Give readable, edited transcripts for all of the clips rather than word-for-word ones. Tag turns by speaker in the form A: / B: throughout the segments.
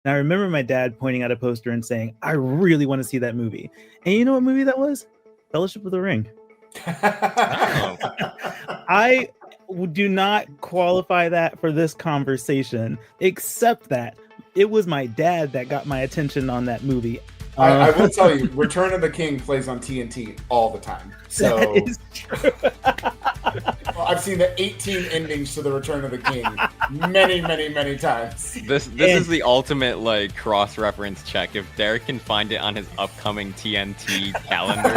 A: And I remember my dad pointing out a poster and saying, I really want to see that movie. And you know what movie that was? Fellowship of the Ring.
B: Oh.
A: I do not qualify that for this conversation, except that it was my dad that got my attention on that movie.
C: I will tell you, Return of the King plays on TNT all the time. So
A: that is true.
C: well, I've seen the 18 endings to the Return of the King many, many, many times.
B: This is the ultimate like cross-reference check. If Derek can find it on his upcoming TNT calendar,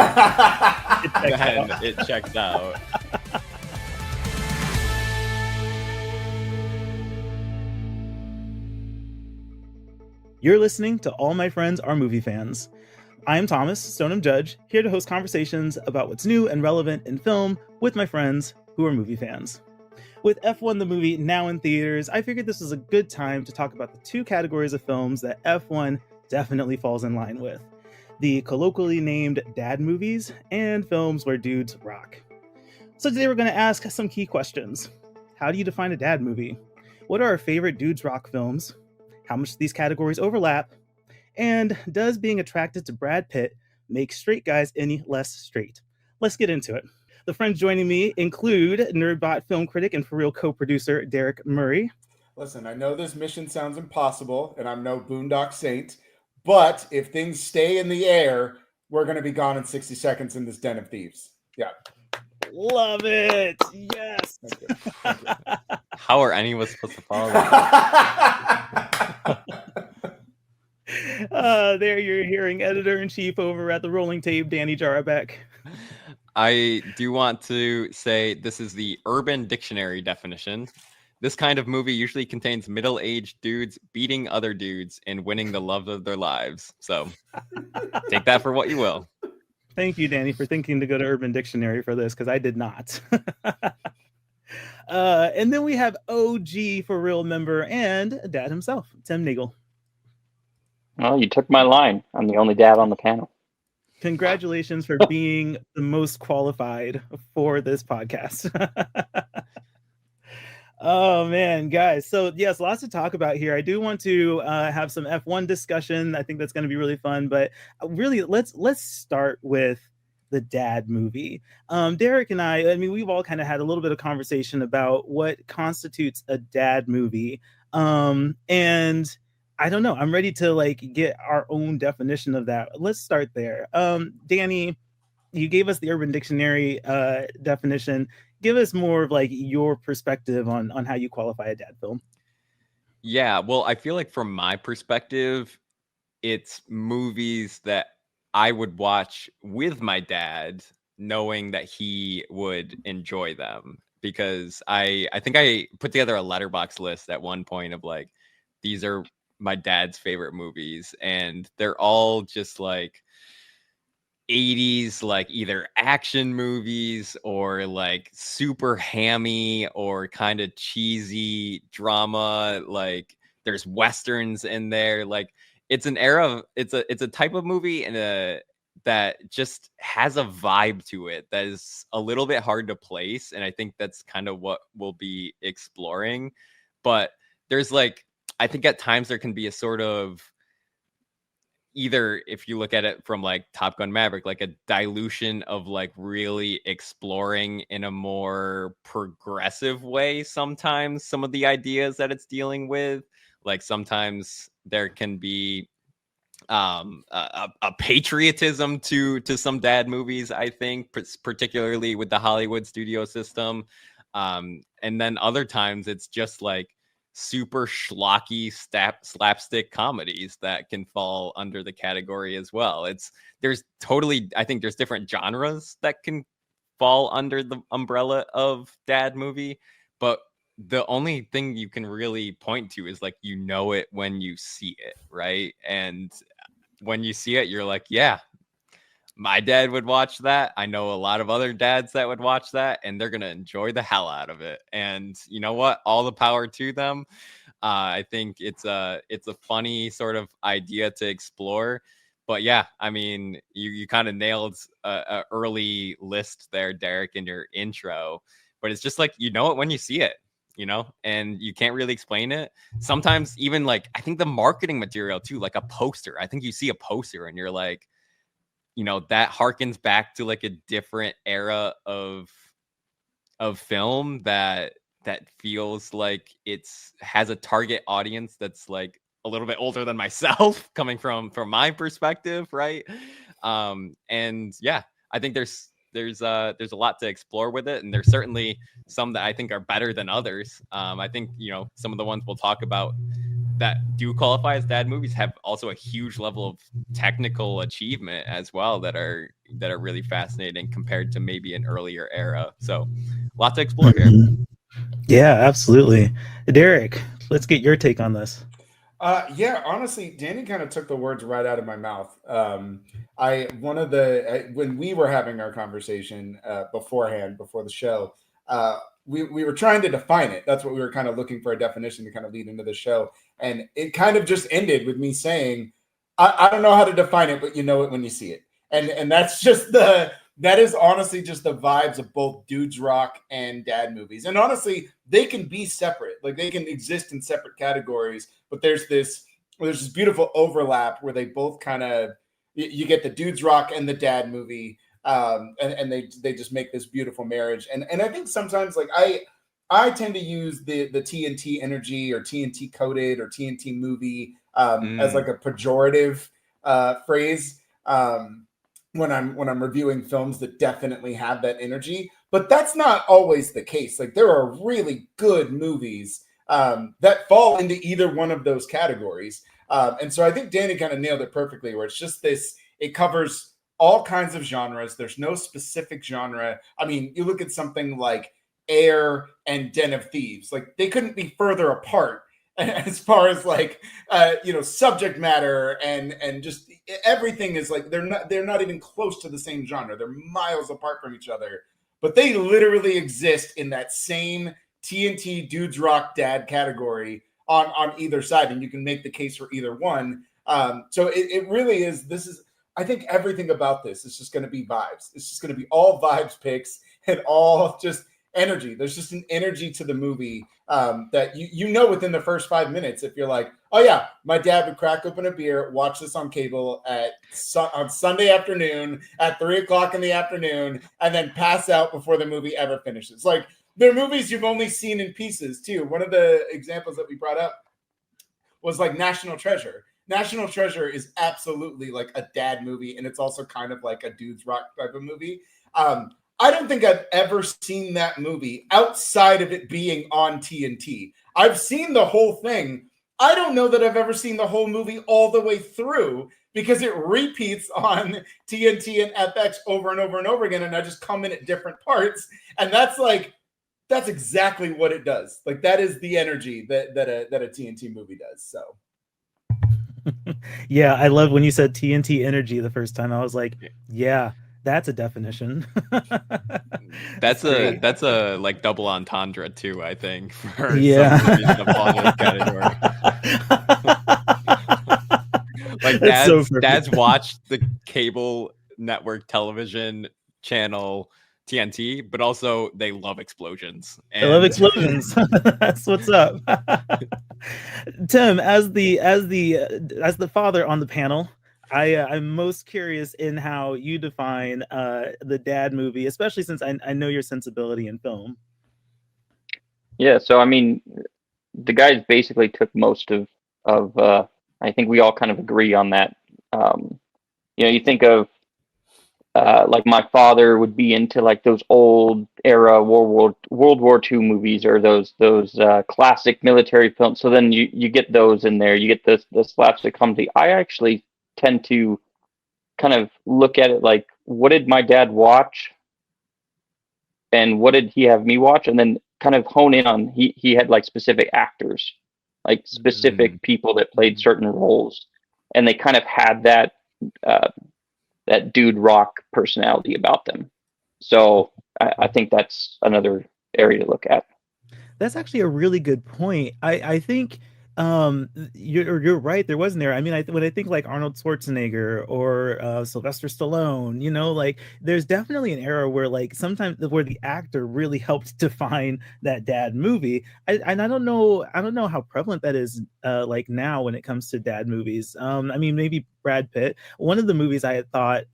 B: then it checks out.
A: You're listening to All My Friends Are Movie Fans. I'm Thomas, Stoneham Judge, here to host conversations about what's new and relevant in film with my friends who are movie fans. With F1 the movie now in theaters, I figured this was a good time to talk about the two categories of films that F1 definitely falls in line with. The colloquially named dad movies and films where dudes rock. So today we're going to ask some key questions. How do you define a dad movie? What are our favorite dudes rock films? How much do these categories overlap? And does being attracted to Brad Pitt make straight guys any less straight? Let's get into it. The friends joining me include Nerdbot film critic and For Real co-producer Derek Murray.
C: Listen, I know this mission sounds impossible, and I'm no boondock saint, but if things stay in the air, we're going to be gone in 60 seconds in this den of thieves. Yeah.
A: Love it. Yes.
C: Thank you. Thank you.
B: How are any of us supposed to follow that?
A: There you're hearing editor-in-chief over at the Rolling Tape, Danny Jarabek.
B: I do want to say this is the Urban Dictionary definition. This kind of movie usually contains middle-aged dudes beating other dudes and winning the love of their lives. So take that for what you will.
A: Thank you, Danny, for thinking to go to Urban Dictionary for this, because I did not. And then we have OG For Real member and dad himself, Tim Nagel.
D: Well, you took my line. I'm the only dad on the panel.
A: Congratulations for being the most qualified for this podcast. Oh, man, guys. So, yes, lots to talk about here. I do want to have some F1 discussion. I think that's going to be really fun. But really, let's start with the dad movie. Derek and I mean, we've all kind of had a little bit of conversation about what constitutes a dad movie. And I don't know. I'm ready to like get our own definition of that. Let's start there. Danny, you gave us the Urban Dictionary definition. Give us more of like your perspective on how you qualify a dad film.
B: Yeah, well, I feel like from my perspective, it's movies that I would watch with my dad, knowing that he would enjoy them. Because I think I put together a letterbox list at one point of like, these are my dad's favorite movies, and they're all just like 80s, like either action movies or like super hammy or kind of cheesy drama. Like there's westerns in there. Like it's an era of it's a type of movie and that just has a vibe to it that is a little bit hard to place, and I think that's kind of what we'll be exploring. But there's like, I think at times there can be a sort of, either if you look at it from like Top Gun Maverick, like a dilution of like really exploring in a more progressive way sometimes some of the ideas that it's dealing with. Like sometimes there can be a patriotism to some dad movies, I think, particularly with the Hollywood studio system. And then other times it's just like super schlocky slapstick comedies that can fall under the category as well. I think there's different genres that can fall under the umbrella of dad movie, but the only thing you can really point to is like, you know it when you see it, right? And when you see it, you're like, yeah, my dad would watch that. I know a lot of other dads that would watch that, and they're going to enjoy the hell out of it. And you know what? All the power to them. I think it's a funny sort of idea to explore. But yeah, I mean, you kind of nailed a early list there, Derek, in your intro. But it's just like, you know it when you see it. and you can't really explain it. Sometimes even like, I think the marketing material too, like a poster, I think you see a poster and you're like, that harkens back to like a different era of film that feels like has a target audience that's like a little bit older than myself, coming from my perspective, right? And yeah, I think there's a lot to explore with it, and there's certainly some that I think are better than others. I think some of the ones we'll talk about that do qualify as dad movies have also a huge level of technical achievement as well that are really fascinating compared to maybe an earlier era. So a lot to explore here.
A: Yeah, absolutely. Derek, let's get your take on this.
C: Yeah, honestly, Danny kind of took the words right out of my mouth. When we were having our conversation beforehand, before the show, we were trying to define it. That's what we were kind of looking for, a definition to kind of lead into the show. And it kind of just ended with me saying, I don't know how to define it, but you know it when you see it. And that's just that is honestly just the vibes of both dudes rock and dad movies. And honestly, they can be separate. Like, they can exist in separate categories, but there's this beautiful overlap where they both kind of, you get the dudes rock and the dad movie. And they just make this beautiful marriage. And I think sometimes, like, I tend to use the TNT energy or TNT coded or TNT movie as like a pejorative phrase when I'm reviewing films that definitely have that energy. But that's not always the case. Like, there are really good movies that fall into either one of those categories. And so I think Danny kind of nailed it perfectly, where it's just this, it covers all kinds of genres. There's no specific genre. I mean, you look at something like Air and Den of Thieves, like, they couldn't be further apart as far as like subject matter and just everything is like, they're not even close to the same genre. They're miles apart from each other, but they literally exist in that same TNT dudes rock dad category on either side, and you can make the case for either one. So it really is. I think everything about this is just going to be vibes. It's just going to be all vibes picks and all just energy. There's just an energy to the movie that within the first 5 minutes, if you're like, oh yeah, my dad would crack open a beer, watch this on cable on Sunday afternoon at 3:00 in the afternoon, and then pass out before the movie ever finishes. Like, they're movies you've only seen in pieces too. One of the examples that we brought up was like National Treasure. National Treasure is absolutely like a dad movie, and it's also kind of like a dudes rock type of movie. I don't think I've ever seen that movie outside of it being on TNT. I've seen the whole thing. I don't know that I've ever seen the whole movie all the way through, because it repeats on TNT and FX over and over and over again, and I just come in at different parts. And that's exactly what it does. Like, that is the energy that a TNT movie does. So
A: yeah, I love when you said TNT energy the first time. I was like, yeah, that's a definition.
B: That's a like double entendre too, I think, for some movies to fall in this category. Like, dads watch the cable network television channel TNT, but also they love explosions.
A: They love explosions. That's what's up. Tim, as the father on the panel, I'm most curious in how you define the dad movie, especially since I know your sensibility in film.
D: Yeah, so I mean, the guys basically took most of I think we all kind of agree on that. You think of like, my father would be into like those old era World War II movies, or those classic military films. So then you get those in there. You get the slapstick comedy. I actually tend to kind of look at it like, what did my dad watch, and what did he have me watch, and then kind of hone in on, he had like specific actors, like specific people that played certain roles, and they kind of had that dude rock personality about them. So I think that's another area to look at.
A: That's actually a really good point. I think You're right. There wasn't there. I mean, when I think like Arnold Schwarzenegger or Sylvester Stallone, like there's definitely an era where like sometimes where the actor really helped define that dad movie. And I don't know how prevalent that is like now when it comes to dad movies. I mean, maybe Brad Pitt. One of the movies I had thought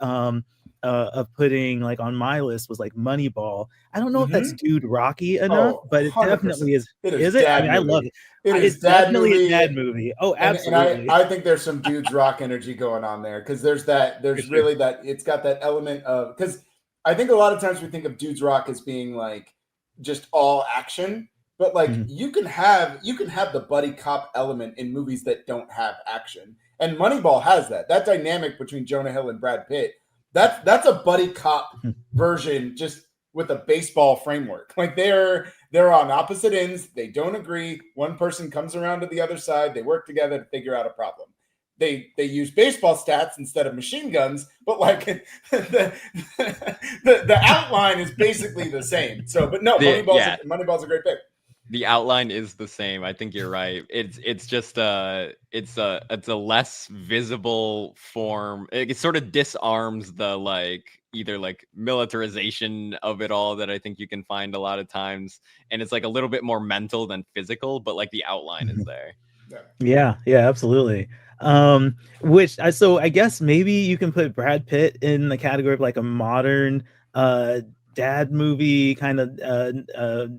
A: of putting like on my list was like Moneyball. I don't know if that's
C: Mm-hmm.
A: dude Rocky enough,
C: Oh,
A: but it
C: 100%.
A: definitely is.
C: It is
A: Is it? I mean,
C: dad
A: I love
C: movie.
A: it.
C: It
A: It's
C: is dad
A: definitely a
C: movie.
A: dad movie. Oh,
C: And
A: absolutely.
C: I think there's some dudes rock energy going on there because
A: For
C: there's
A: sure.
C: really that it's got that element of because I think a lot of times we think of dudes rock as being like just all action, but like
A: Mhm.
C: you can have the buddy cop element in movies that don't have action. And Moneyball has that dynamic between Jonah Hill and Brad Pitt. That's a buddy cop version just with a baseball framework. Like they're on opposite ends. They don't agree. One person comes around to the other side. They work together to figure out a problem. They use baseball stats instead of machine guns, but like the outline is basically the same. So, but no,
B: Yeah,
C: Moneyball's a great pick.
B: the outline is the same. I think you're right. It's just it's a less visible form. It sort of disarms the like either like militarization of it all that I think you can find a lot of times, and it's like a little bit more mental than physical, but like the outline is there.
A: Yeah, absolutely. So I guess maybe you can put Brad Pitt in the category of like a modern uh dad movie kind of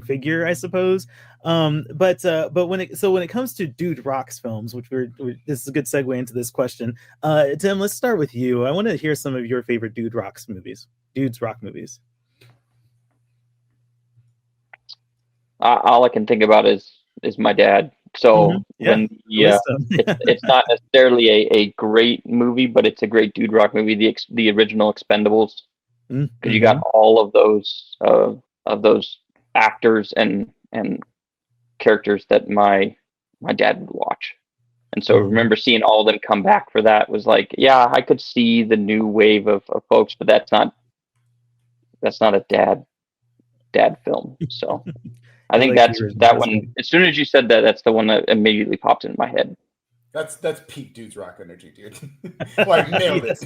A: figure, I suppose. But when it comes to Dude Rocks films, which this is a good segue into this question. Tim, let's start with you. I want to hear some of your favorite Dudes Rock movies.
D: All I can think about is my dad. So
A: Yeah,
D: when
A: the list of
D: it's not necessarily a great movie, but it's a great dude rock movie. The original Expendables, because you got all of those actors and characters that my dad would watch. And so remember seeing all of them come back for that was like, yeah, I could see the new wave of folks, but that's not a dad film. So I
A: You
D: think
A: like the
D: that's
A: original.
D: that
A: That's
D: one.
A: good.
D: As soon as you said that, that's the one that immediately popped into my head.
C: That's peak dudes rock energy, dude. Like nailed it.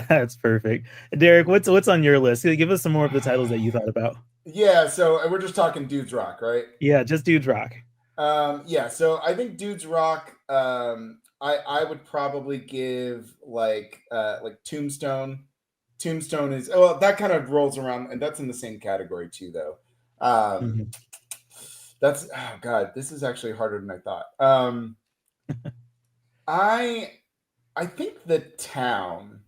A: That's perfect. Derek, what's on your list? Give us some more of the titles that you thought about.
C: Yeah, so we're just talking dudes rock, right?
A: Yeah, just Dudes Rock.
C: Yeah, so I think dudes rock. I would probably give like Tombstone. Tombstone is that kind of rolls around, and that's in the same category too, though.
A: Mhm.
C: That's oh god, this is actually harder than I thought. I I think The Town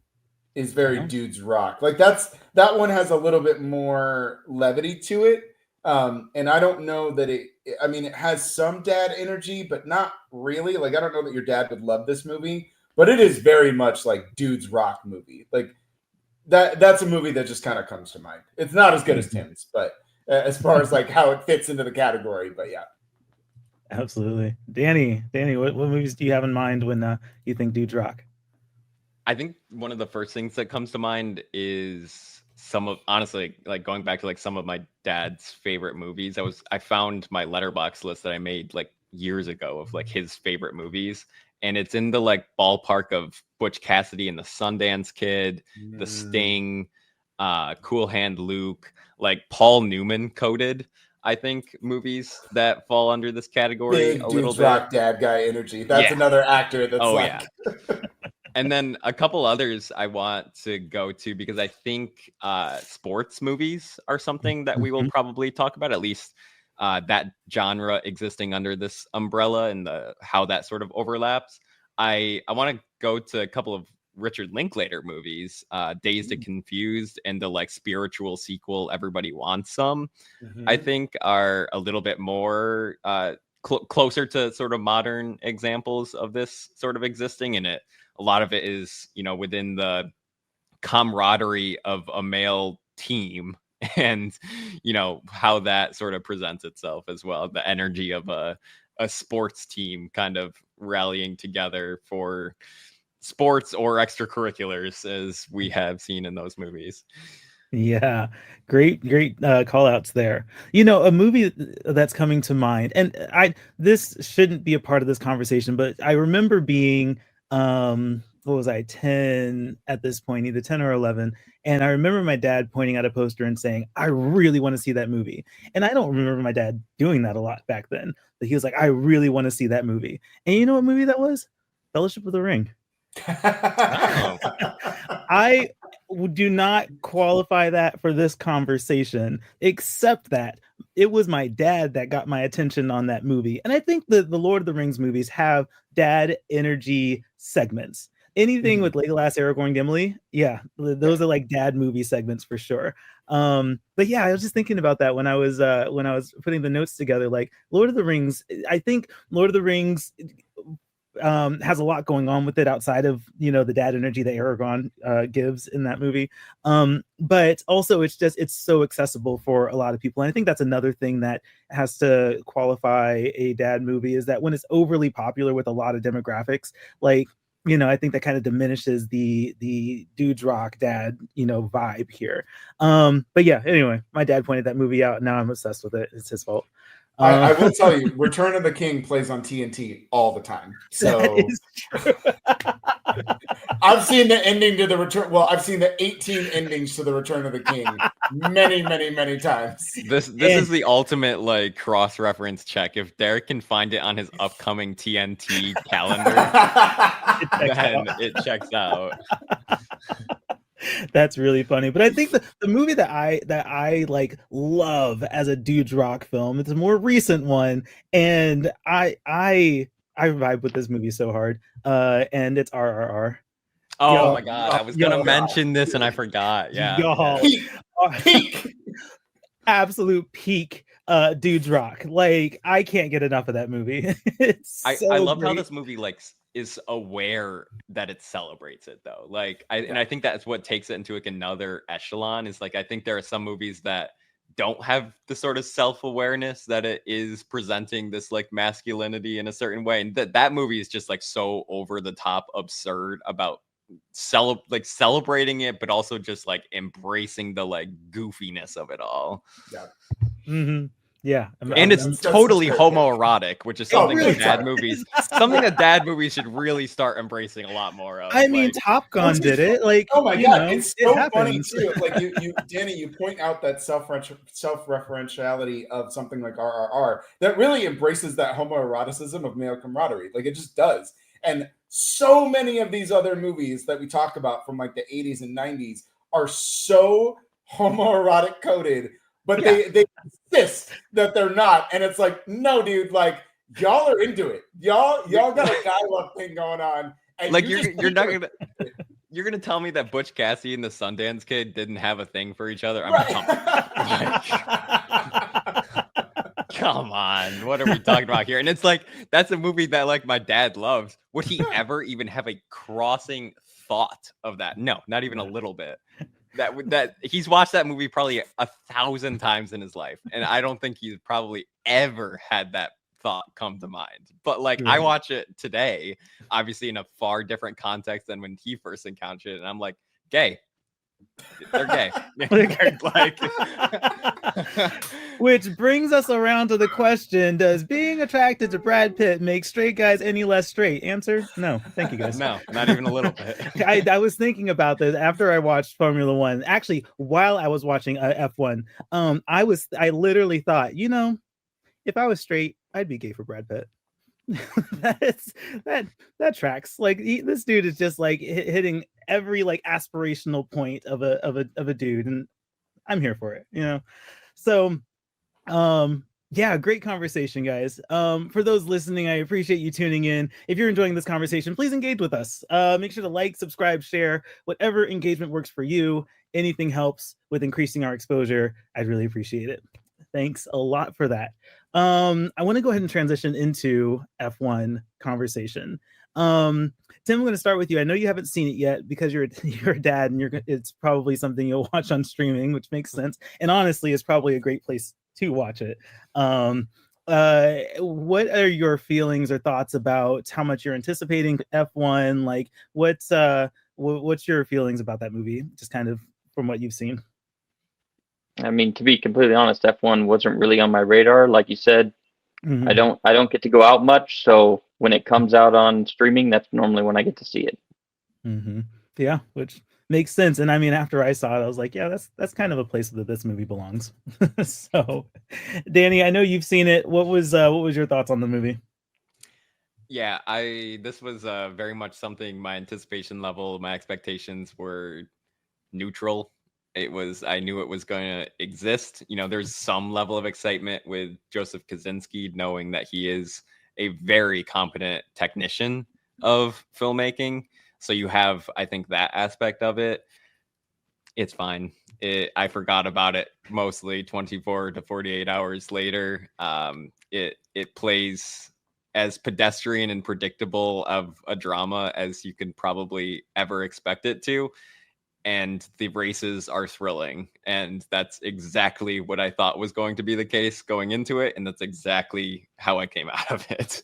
C: is very
A: Yeah.
C: dudes rock. Like that one has a little bit more levity to it. And I don't know that I mean, it has some dad energy, but not really. Like, I don't know that your dad would love this movie, but it is very much like dudes rock movie. Like that's a movie that just kind of comes to mind. It's not as good as
A: Mhm.
C: Tim's, but as far as like how it fits into the category, but yeah.
A: Absolutely. Danny, what movies do you have in mind when you think Dudes Rock?
B: I think one of the first things that comes to mind is some of honestly like going back to like some of my dad's favorite movies. I found my letterbox list that I made like years ago of like his favorite movies, and it's in the like ballpark of Butch Cassidy and the Sundance Kid, The Sting, Cool Hand Luke, like Paul Newman coded, I think, movies that fall under this category
C: Big
B: a little
C: dudes
B: bit.
C: rock dad guy energy. That's
B: Yeah.
C: another actor that's
B: Oh
C: like
B: yeah. And then a couple others I want to go to because I think sports movies are something that we will
A: Mhm.
B: probably talk about, at least that genre existing under this umbrella and how that sort of overlaps. I want to go to a couple of Richard Linklater movies, Dazed and Confused, and the like spiritual sequel, Everybody Wants Some. I think are a little bit more closer to sort of modern examples of this sort of existing in it. A lot of it is, within the camaraderie of a male team and, how that sort of presents itself as well. The energy of a sports team kind of rallying together for sports or extracurriculars, as we have seen in those movies.
A: Yeah, great call outs there. A movie that's coming to mind, and this shouldn't be a part of this conversation, but I remember being what was I, 10 at this point, either 10 or 11, and I remember my dad pointing out a poster and saying, I really want to see that movie. And I don't remember my dad doing that a lot back then, but he was like, I really want to see that movie. And you know what movie that was? Fellowship of the Ring.
B: Oh.
A: I do not qualify that for this conversation, except that it was my dad that got my attention on that movie. And I think the Lord of the Rings movies have dad energy segments. Anything with Legolas, Aragorn, Gimli, yeah, those are like dad movie segments for sure. But yeah, I was just thinking about that when I was putting the notes together. Like Lord of the Rings, I think Lord of the Rings has a lot going on with it outside of the dad energy that Aragorn gives in that movie, but also it's so accessible for a lot of people. And I think that's another thing that has to qualify a dad movie, is that when it's overly popular with a lot of demographics, like I think that kind of diminishes the dudes rock dad vibe here. But yeah, anyway, my dad pointed that movie out, and now I'm obsessed with it. It's his fault.
C: I will tell you, Return of the King plays on TNT all the time. So
A: that is true.
C: I've seen the ending to the Return. Well, I've seen the 18 endings to the Return of the King many, many, many times.
B: This is the ultimate like cross-reference check. If Derek can find it on his upcoming TNT calendar, then it checks out.
A: That's really funny. But I think the movie that I like love as a dudes rock film, it's a more recent one, and I vibe with this movie so hard. And it's RRR.
B: Oh my god, I was gonna mention this and I forgot. Yeah.
A: Y'all,
C: peak.
A: Absolute peak dudes rock. Like I can't get enough of that movie.
B: I love how this movie like is aware that it celebrates it though. Like and I think that's what takes it into like another echelon, is like I think there are some movies that don't have the sort of self-awareness that it is presenting this like masculinity in a certain way, and that movie is just like so over the top absurd about celebrating it, but also just like embracing the like goofiness of it all.
C: Yeah.
A: Mm-hmm. Yeah,
B: and it's totally homoerotic, which is something that dad movies should really start embracing a lot more of.
A: I mean, Top Gun did it. Like,
C: oh my god, it's so funny too. Like you, Danny, you point out that self-referentiality of something like RRR that really embraces that homoeroticism of male camaraderie. Like it just does. And so many of these other movies that we talk about from like the 80s and 90s are so homoerotic coded, but they insist that they're not. And it's like, no, dude, like y'all are into it. Y'all got a guy love thing going on. And
B: like you're not gonna you're gonna tell me that Butch Cassidy and the Sundance Kid didn't have a thing for each other? Come on, what are we talking about here? And it's like, that's a movie that like my dad loves. Would he ever even have a crossing thought of that? No, not even a little bit. That he's watched that movie probably 1,000 times in his life, and I don't think he's probably ever had that thought come to mind. But like I watch it today, obviously in a far different context than when he first encountered it, and I'm like, gay. They're gay. Like,
A: which brings us around to the question: does being attracted to Brad Pitt make straight guys any less straight? Answer: no. Thank you, guys.
B: No, not even a little bit.
A: I was thinking about this after I watched Formula One. Actually, while I was watching F1, I literally thought, if I was straight, I'd be gay for Brad Pitt. that tracks. Like this dude is just like hitting every like aspirational point of a dude, and I'm here for it, So yeah, great conversation, guys. For those listening, I appreciate you tuning in. If you're enjoying this conversation, please engage with us. Make sure to like, subscribe, share, whatever engagement works for you. Anything helps with increasing our exposure. I'd really appreciate it. Thanks a lot for that. I want to go ahead and transition into F1 conversation. Tim, I'm going to start with you. I know you haven't seen it yet because you're a dad, and it's probably something you'll watch on streaming, which makes sense. And honestly, it's probably a great place to watch it. What are your feelings or thoughts about how much you're anticipating F1? Like, what's your feelings about that movie? Just kind of from what you've seen.
D: I mean, to be completely honest, F1 wasn't really on my radar. Like you said,
A: Mhm.
D: I don't get to go out much, so when it comes out on streaming, that's normally when I get to see it.
A: Mm-hmm. Yeah, which makes sense. And I mean, after I saw it, I was like, yeah, that's kind of a place that this movie belongs. So, Danny, I know you've seen it. What was your thoughts on the movie?
B: Yeah, this was very much something my anticipation level, my expectations were neutral. I knew it was going to exist. You know, there's some level of excitement with Joseph Kosinski, knowing that he is a very competent technician of filmmaking. So you have, I think, that aspect of it. It's fine. I forgot about it mostly 24 to 48 hours later. It plays as pedestrian and predictable of a drama as you can probably ever expect it to. And the races are thrilling. And that's exactly what I thought was going to be the case going into it. And that's exactly how I came out of it.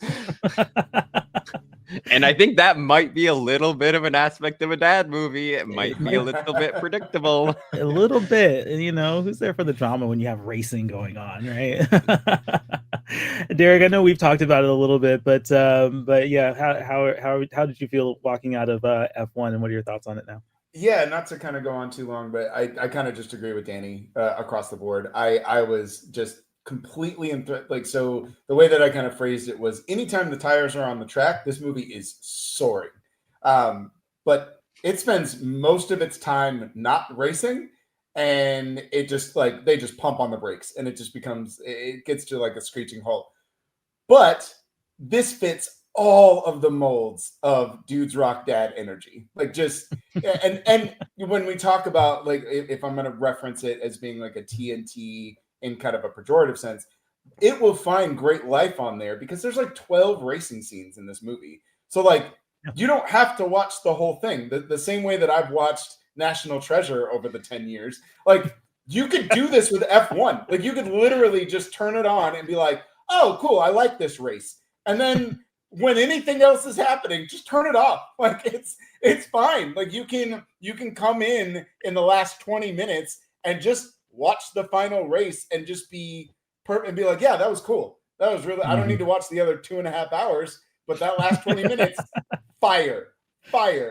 B: And I think that might be a little bit of an aspect of a dad movie. It might be a little bit predictable.
A: A little bit, who's there for the drama when you have racing going on, right? Derek, I know we've talked about it a little bit, but yeah, how did you feel walking out of F1, and what are your thoughts on it now?
C: Yeah, not to kind of go on too long, but I kind of just agree with Danny across the board. I was just completely like, so the way that I kind of phrased it was, anytime the tires are on the track, this movie is soaring. But it spends most of its time not racing, and it just, like, they just pump on the brakes, and it gets to like a screeching halt. But this fits all of the molds of dudes rock dad energy. Like, just and when we talk about, like, if I'm going to reference it as being like a TNT in kind of a pejorative sense, it will find great life on there because there's like 12 racing scenes in this movie. So, like, you don't have to watch the whole thing. The same way that I've watched National Treasure over the 10 years. Like, you could do this with F1. Like, you could literally just turn it on and be like, oh, cool, I like this race. And then when anything else is happening, just turn it off. Like, it's fine. Like, you can come in the last 20 minutes and just watch the final race and just be like, yeah, that was cool. That was really, I don't need to watch the other 2.5 hours, but that last 20 minutes, fire.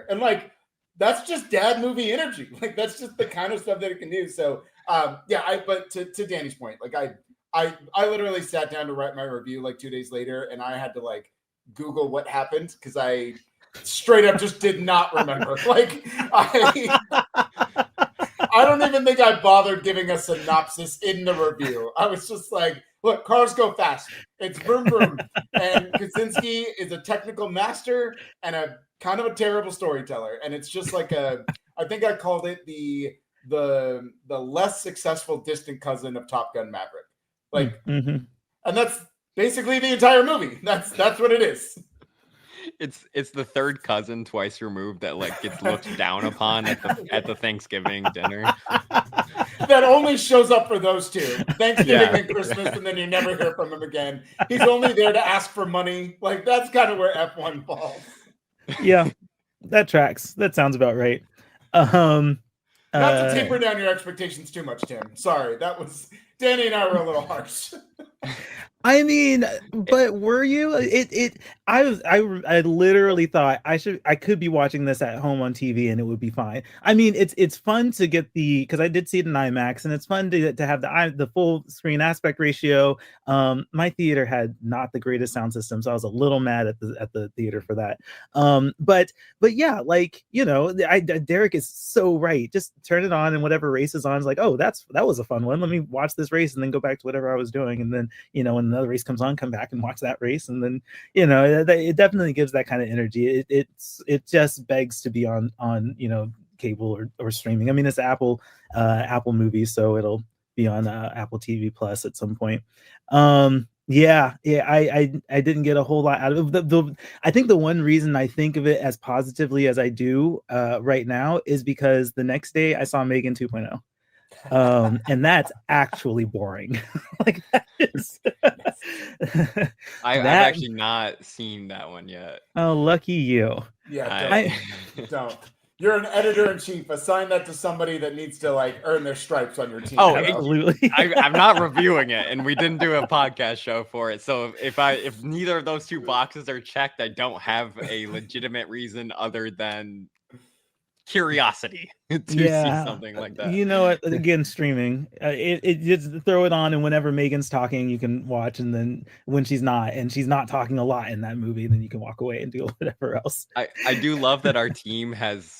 C: And, like, that's just dad movie energy. Like, that's just the kind of stuff that it can do. So yeah, but to Danny's point, like, I literally sat down to write my review like 2 days later, and I had to, like, Google what happened because I straight up just did not remember. Like, I don't even think I bothered giving a synopsis in the review. I was just like, look, cars go fast. It's vroom vroom. And Kaczynski is a technical master and a kind of a terrible storyteller. And it's just like I think I called it the less successful distant cousin of Top Gun Maverick. Like, and that's basically the entire movie. That's what it is.
B: It's the third cousin twice removed that, like, gets looked down upon at the Thanksgiving dinner.
C: That only shows up for those two, Thanksgiving and Christmas, and then you never hear from him again. He's only there to ask for money. Like, that's kind of where F1 falls.
A: Yeah, that tracks. That sounds about right.
C: Not to taper down your expectations too much, Tim. Sorry, Danny and I were a little harsh.
A: I mean, but were you? I literally thought I could be watching this at home on TV and it would be fine. I mean, it's fun to get because I did see it in IMAX, and it's fun to have the full screen aspect ratio. My theater had not the greatest sound system, so I was a little mad at the theater for that. But yeah, like, Derek is so right. Just turn it on, and whatever race is on is like, oh, that was a fun one. Let me watch this race and then go back to whatever I was doing, and then, when another race comes on, come back and watch that race. And then, it definitely gives that kind of energy. It just begs to be on cable or streaming. I mean, it's Apple movies, so it'll be on Apple TV Plus at some point. Yeah, I didn't get a whole lot out of it. I think the one reason I think of it as positively as I do right now is because the next day I saw Megan 2.0. And that's actually boring. Like, that is
B: I've actually not seen that one yet.
A: Oh, lucky you.
C: Yeah, don't. You're an editor-in-chief. Assign that to somebody that needs to like earn their stripes on your team.
B: Oh,
A: Absolutely.
B: I'm not reviewing it, and we didn't do a podcast show for it. So if neither of those two boxes are checked, I don't have a legitimate reason other than curiosity to see something like that.
A: You know what? Again, streaming. It just throw it on, and whenever Megan's talking, you can watch, and then when she's not, and she's not talking a lot in that movie, then you can walk away and do whatever else.
B: I do love that our team has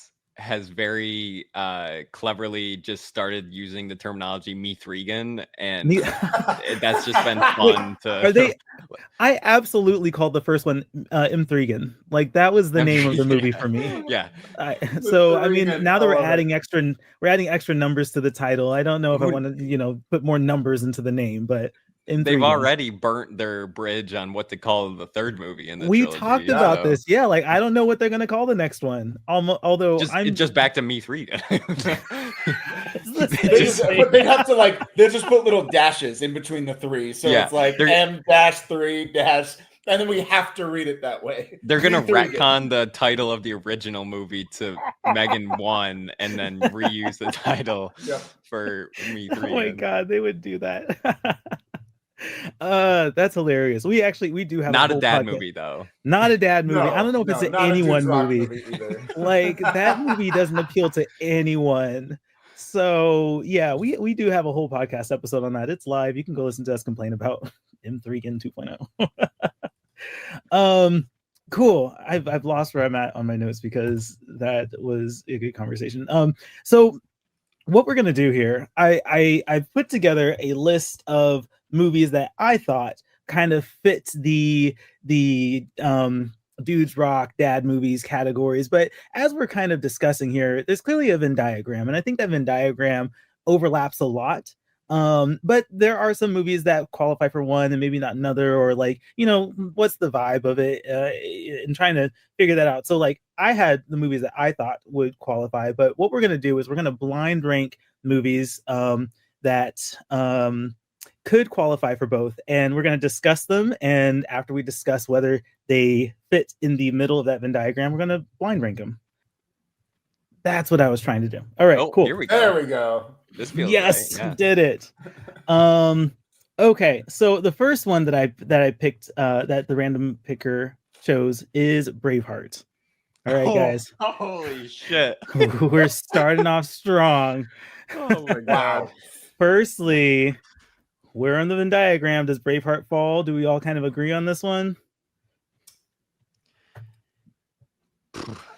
B: very cleverly just started using the terminology "me-thregan," and that's just been fun.
A: Are they? I absolutely called the first one M3gan. Like that was the name of the movie for me.
B: Yeah.
A: So I mean, now that we're adding extra numbers to the title, I don't know if I want to, put more numbers into the name, but
B: they've already burnt their bridge on what to call the third movie in the
A: we
B: trilogy,
A: talked about this. Yeah, like I don't know what they're gonna call the next one. Although I'm
B: just back to me-thregan.
C: They'd have to they'll just put little dashes in between the three. So it's like M-3- and then we have to read it that way.
B: They're gonna retcon the title of the original movie to Megan 1 and then reuse the title for me-3gan.
A: Oh my god, they would do that. That's hilarious. We do have
B: not a dad movie though.
A: Not a dad movie. I don't know if it's an anyone movie. Like that movie doesn't appeal to anyone. So yeah, we do have a whole podcast episode on that. It's live. You can go listen to us complain about M3gan 2.0. Cool. I've lost where I'm at on my notes because that was a good conversation. So what we're gonna do here, I've put together a list of movies that I thought kind of fit the dudes rock dad movies categories, but as we're kind of discussing here, there's clearly a Venn diagram, and I think that Venn diagram overlaps a lot. But there are some movies that qualify for one and maybe not another, or what's the vibe of it, and trying to figure that out. So like I had the movies that I thought would qualify, but what we're going to do is we're going to blind rank movies that could qualify for both, and we're going to discuss them, and after we discuss whether they fit in the middle of that Venn diagram, we're going to blind rank them. That's what I was trying to do. All right, cool.
B: Here we go.
C: There we go.
B: This feels
A: yes,
B: right. Yeah.
A: Did it. Okay, so the first one that I picked, that the random picker chose, is Braveheart. All right, guys.
B: Holy shit.
A: We're starting off strong.
B: Oh my god.
C: Wow.
A: Firstly, where on the Venn diagram does Braveheart fall? Do we all kind of agree on this one?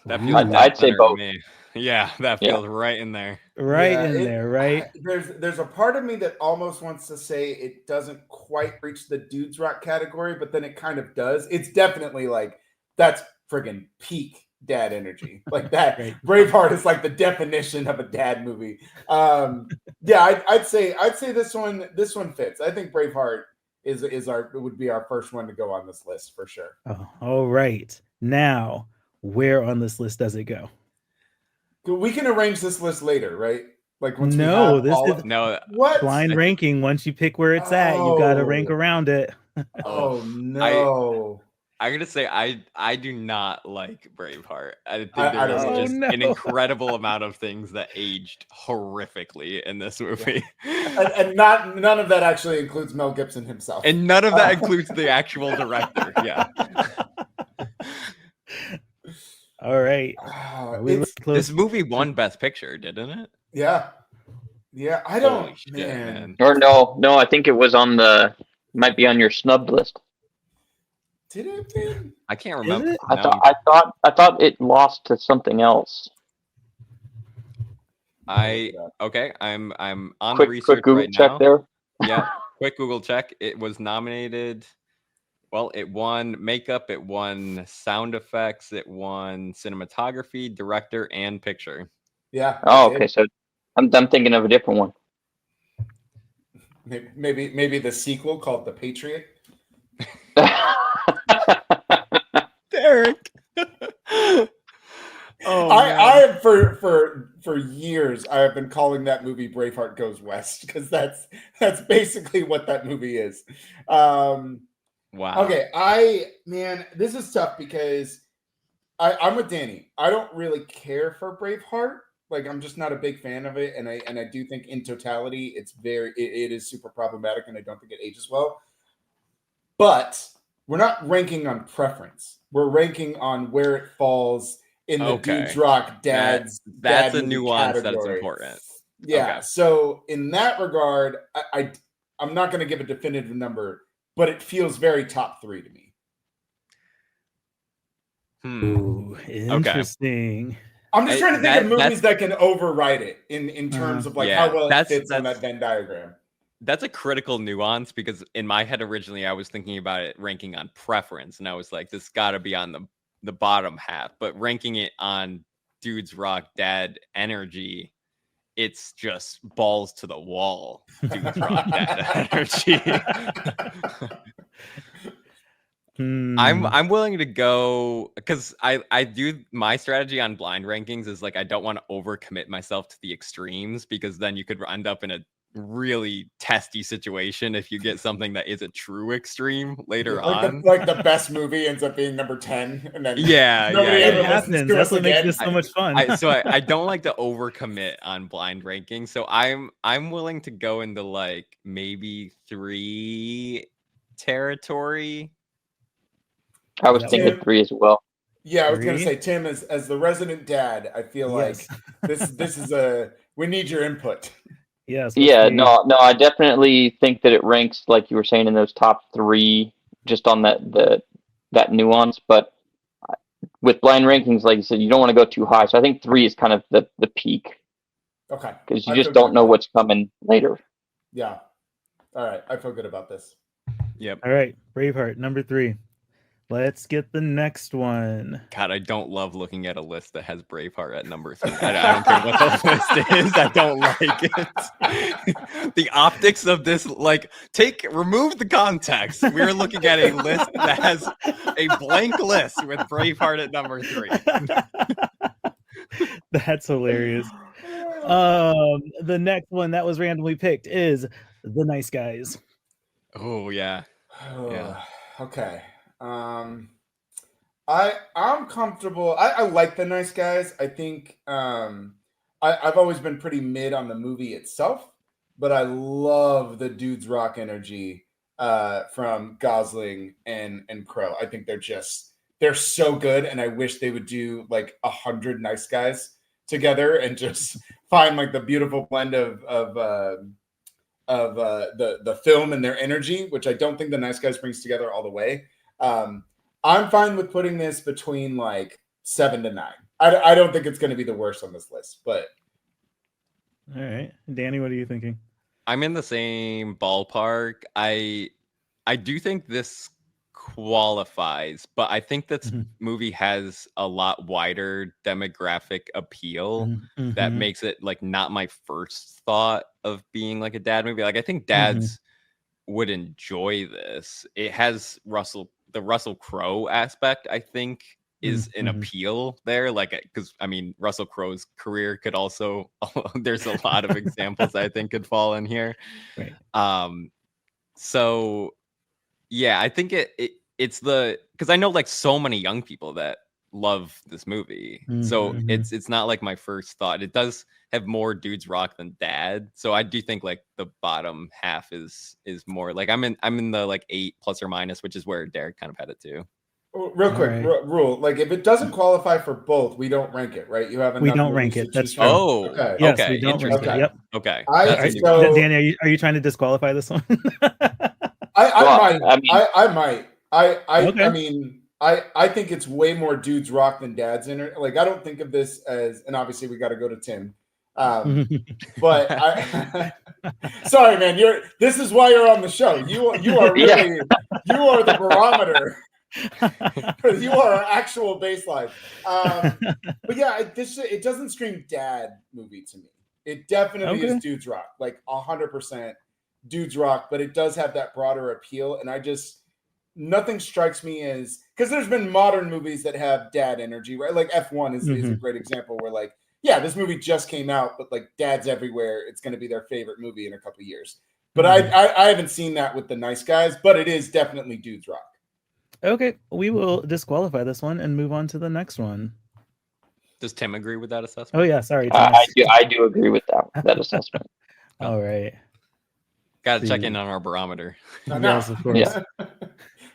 B: That feels
D: I'd say both.
B: me. Yeah, that feels right in there.
A: Right in there, right?
C: There's a part of me that almost wants to say it doesn't quite reach the dudes rock category, but then it kind of does. It's definitely like that's friggin' peak dad energy. Like that.
A: Right.
C: Braveheart is like the definition of a dad movie. I'd say this one fits. I think Braveheart would be our first one to go on this list for sure.
A: Oh, all right. Now, where on this list does it go?
C: We can arrange this list later, right? Like once
A: no,
C: we
A: this
C: have
A: is
B: no
C: what
A: blind ranking. Once you pick where it's at, you got to rank around it.
C: Oh no!
B: I gotta say, I do not like Braveheart. I think there's just an incredible amount of things that aged horrifically in this movie,
C: and none of that actually includes Mel Gibson himself,
B: and none of that includes the actual director. Yeah.
A: All right.
B: This movie won Best Picture, didn't it?
C: Yeah. I don't.
B: Holy shit, man.
D: Or no. I think it was might be on your snubbed list.
C: Did it? Man?
B: I can't remember.
D: I thought it lost to something else.
B: I'm on
D: quick
B: research
D: Google
B: right
D: check
B: now.
D: there.
B: Yeah, quick Google check. It was nominated. Well, it won makeup, it won sound effects, it won cinematography, director, and picture.
C: Yeah.
D: Oh, okay. So I'm thinking of a different one.
C: Maybe the sequel called The Patriot.
A: Derek.
C: I have for years I have been calling that movie Braveheart Goes West because that's basically what that movie is.
B: Wow.
C: Okay, this is tough because I'm with Danny. I don't really care for Braveheart. Like, I'm just not a big fan of it, and I do think in totality it is super problematic, and I don't think it ages well. But we're not ranking on preference. We're ranking on where it falls in the Dudes Rock
B: that's
C: dad
B: a
C: movie
B: nuance
C: category.
B: that's important.
C: Yeah.
B: Okay.
C: So in that regard, I'm not going to give a definitive number, but it feels very top 3 to me.
A: Ooh, interesting.
C: I'm just trying to think of movies that can override it in terms of like how well it fits on that Venn diagram.
B: That's a critical nuance, because in my head originally I was thinking about it ranking on preference, and I was like, this got to be on the bottom half. But ranking it on Dudes Rock Dad energy, it's just balls to the wall. Dudes Rock Dad energy. I'm willing to go, because I do, my strategy on blind rankings is like, I don't want to overcommit myself to the extremes, because then you could end up in a really testy situation if you get something that is a true extreme later on.
C: Like the best movie ends up being number 10, and then
A: nobody ever listens to us. That's what makes this so much fun.
B: I don't like to overcommit on blind rankings, so I'm willing to go into like maybe 3 territory.
D: I was thinking 3 as well.
C: Yeah, I was going to say, Tim, as the resident dad, I feel like this is we need your input.
A: Yes.
D: Yeah, no, I definitely think that it ranks, like you were saying, in those top 3, just on that nuance. But with blind rankings, like you said, you don't want to go too high. So I think 3 is kind of the peak.
C: Okay.
D: Because you just don't know what's coming later.
C: Yeah. All right. I feel good about this.
B: Yep.
A: All right. Braveheart, number 3. Let's get the next one.
B: God, I don't love looking at a list that has Braveheart at number 3. I don't care what the list is. I don't like it. The optics of this, like, remove the context. We're looking at a list that has a blank list with Braveheart at number 3.
A: That's hilarious. The next one that was randomly picked is The Nice Guys.
B: Oh, yeah.
C: Okay. I'm comfortable. I like The Nice Guys. I think I've always been pretty mid on the movie itself, but I love the Dudes Rock energy from Gosling and Crow. I think they're so good, and I wish they would do like 100 Nice Guys together and just find like the beautiful blend of the film and their energy, which I don't think The Nice Guys brings together all the way. I'm fine with putting this between like 7 to 9. I don't think it's going to be the worst on this list, but.
A: All right. Danny, what are you thinking?
B: I'm in the same ballpark. I do think this qualifies, but I think this movie has a lot wider demographic appeal that makes it like not my first thought of being like a dad movie. Like, I think dads would enjoy this. It has the Russell Crowe aspect, I think, is an appeal there. Like, because I mean, Russell Crowe's career could also there's a lot of examples I think could fall in here.
A: Right.
B: So yeah, I think it's because I know like so many young people that love this movie. So it's not like my first thought. It does have more Dudes Rock than Dad. So I do think like the bottom half is more like I'm in the like 8 plus or minus, which is where Derek kind of had it too.
C: Real quick, rule, like if it doesn't qualify for both, we don't rank it, right? You have
A: we don't rank it. That's true.
B: Oh,
C: okay.
A: Yes,
B: okay.
A: we don't rank it. Yep.
B: Okay.
A: Danny, are you trying to disqualify this one?
C: I might.
A: Okay.
C: I mean, I think it's way more Dudes Rock than Dad's in it. Like, I don't think of this as, and obviously we got to go to Tim. But sorry, man, this is why you're on the show. You are really, you are the barometer. You are our actual baseline. But yeah, it doesn't scream dad movie to me. It definitely is Dudes Rock, like 100% Dudes Rock, but it does have that broader appeal. And nothing strikes me as, because there's been modern movies that have dad energy, right? Like F1 is a great example where like, yeah, this movie just came out, but like dad's everywhere. It's going to be their favorite movie in a couple of years. But I haven't seen that with The Nice Guys, but it is definitely Dudes Rock.
A: Okay, we will disqualify this one and move on to the next one.
B: Does Tim agree with that assessment?
A: Oh yeah, sorry,
D: I
A: Thomas.
D: do agree with that assessment.
A: All right.
B: Got to check in on our barometer.
C: I know.
A: Yes, of course.
D: Yeah.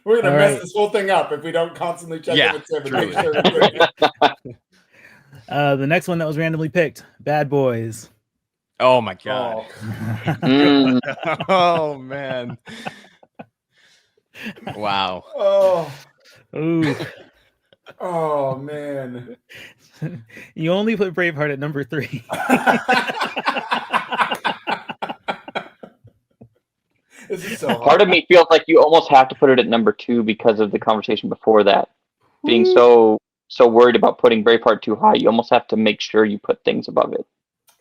C: We're gonna
A: All
C: mess
A: right.
C: this whole thing up if we don't constantly check
B: Yeah,
C: in with Tim and
B: truly.
C: make sure we're good.
A: The next one that was randomly picked, Bad Boys.
B: Oh my god.
D: Mm.
B: Oh man. Wow.
A: Ooh.
C: Oh man.
A: You only put Braveheart at number 3.
C: This is so
D: Part of me feels like you almost have to put it at number 2 because of the conversation before that. Being so worried about putting Braveheart too high, you almost have to make sure you put things above it.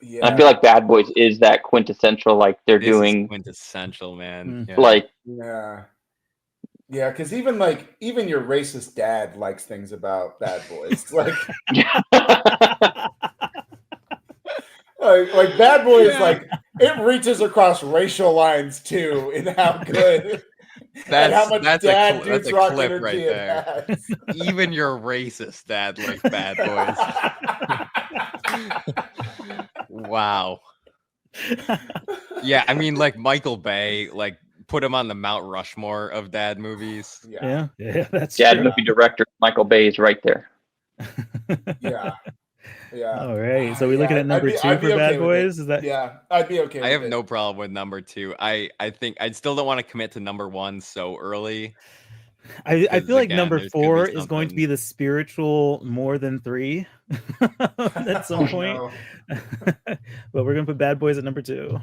C: Yeah.
D: And I feel like Bad Boys is that quintessential, like they're
B: This is
D: doing
B: quintessential, man. Yeah.
D: like
C: Yeah. Yeah, because even your racist dad likes things about Bad Boys. Like Bad Boys,
B: Yeah.
C: like it reaches across racial lines too in how good and how much
B: that's
C: dad
B: a
C: dudes rock
B: clip
C: energy
B: right
C: it
B: there.
C: has.
B: Even your racist dad likes Bad Boys. Wow. Yeah, I mean, like Michael Bay, like put him on the Mount Rushmore of dad movies.
A: Yeah, that's
D: dad
A: true.
D: movie director Michael Bay is right there.
C: Yeah.
A: All right, so we're looking at number 2
C: I'd
A: for
C: be
A: Bad
C: okay with
A: Boys.
C: it.
A: Is that?
C: Yeah, I'd be okay.
B: I
C: with
B: have
C: it.
B: no problem with number 2. I think I still don't want to commit to number 1 so early.
A: I
B: Because,
A: feel like
B: again,
A: number
B: there's gonna be
A: 4 is going to
B: something.
A: be the spiritual more than 3 at some point.
C: No.
A: But we're gonna put Bad Boys at number 2.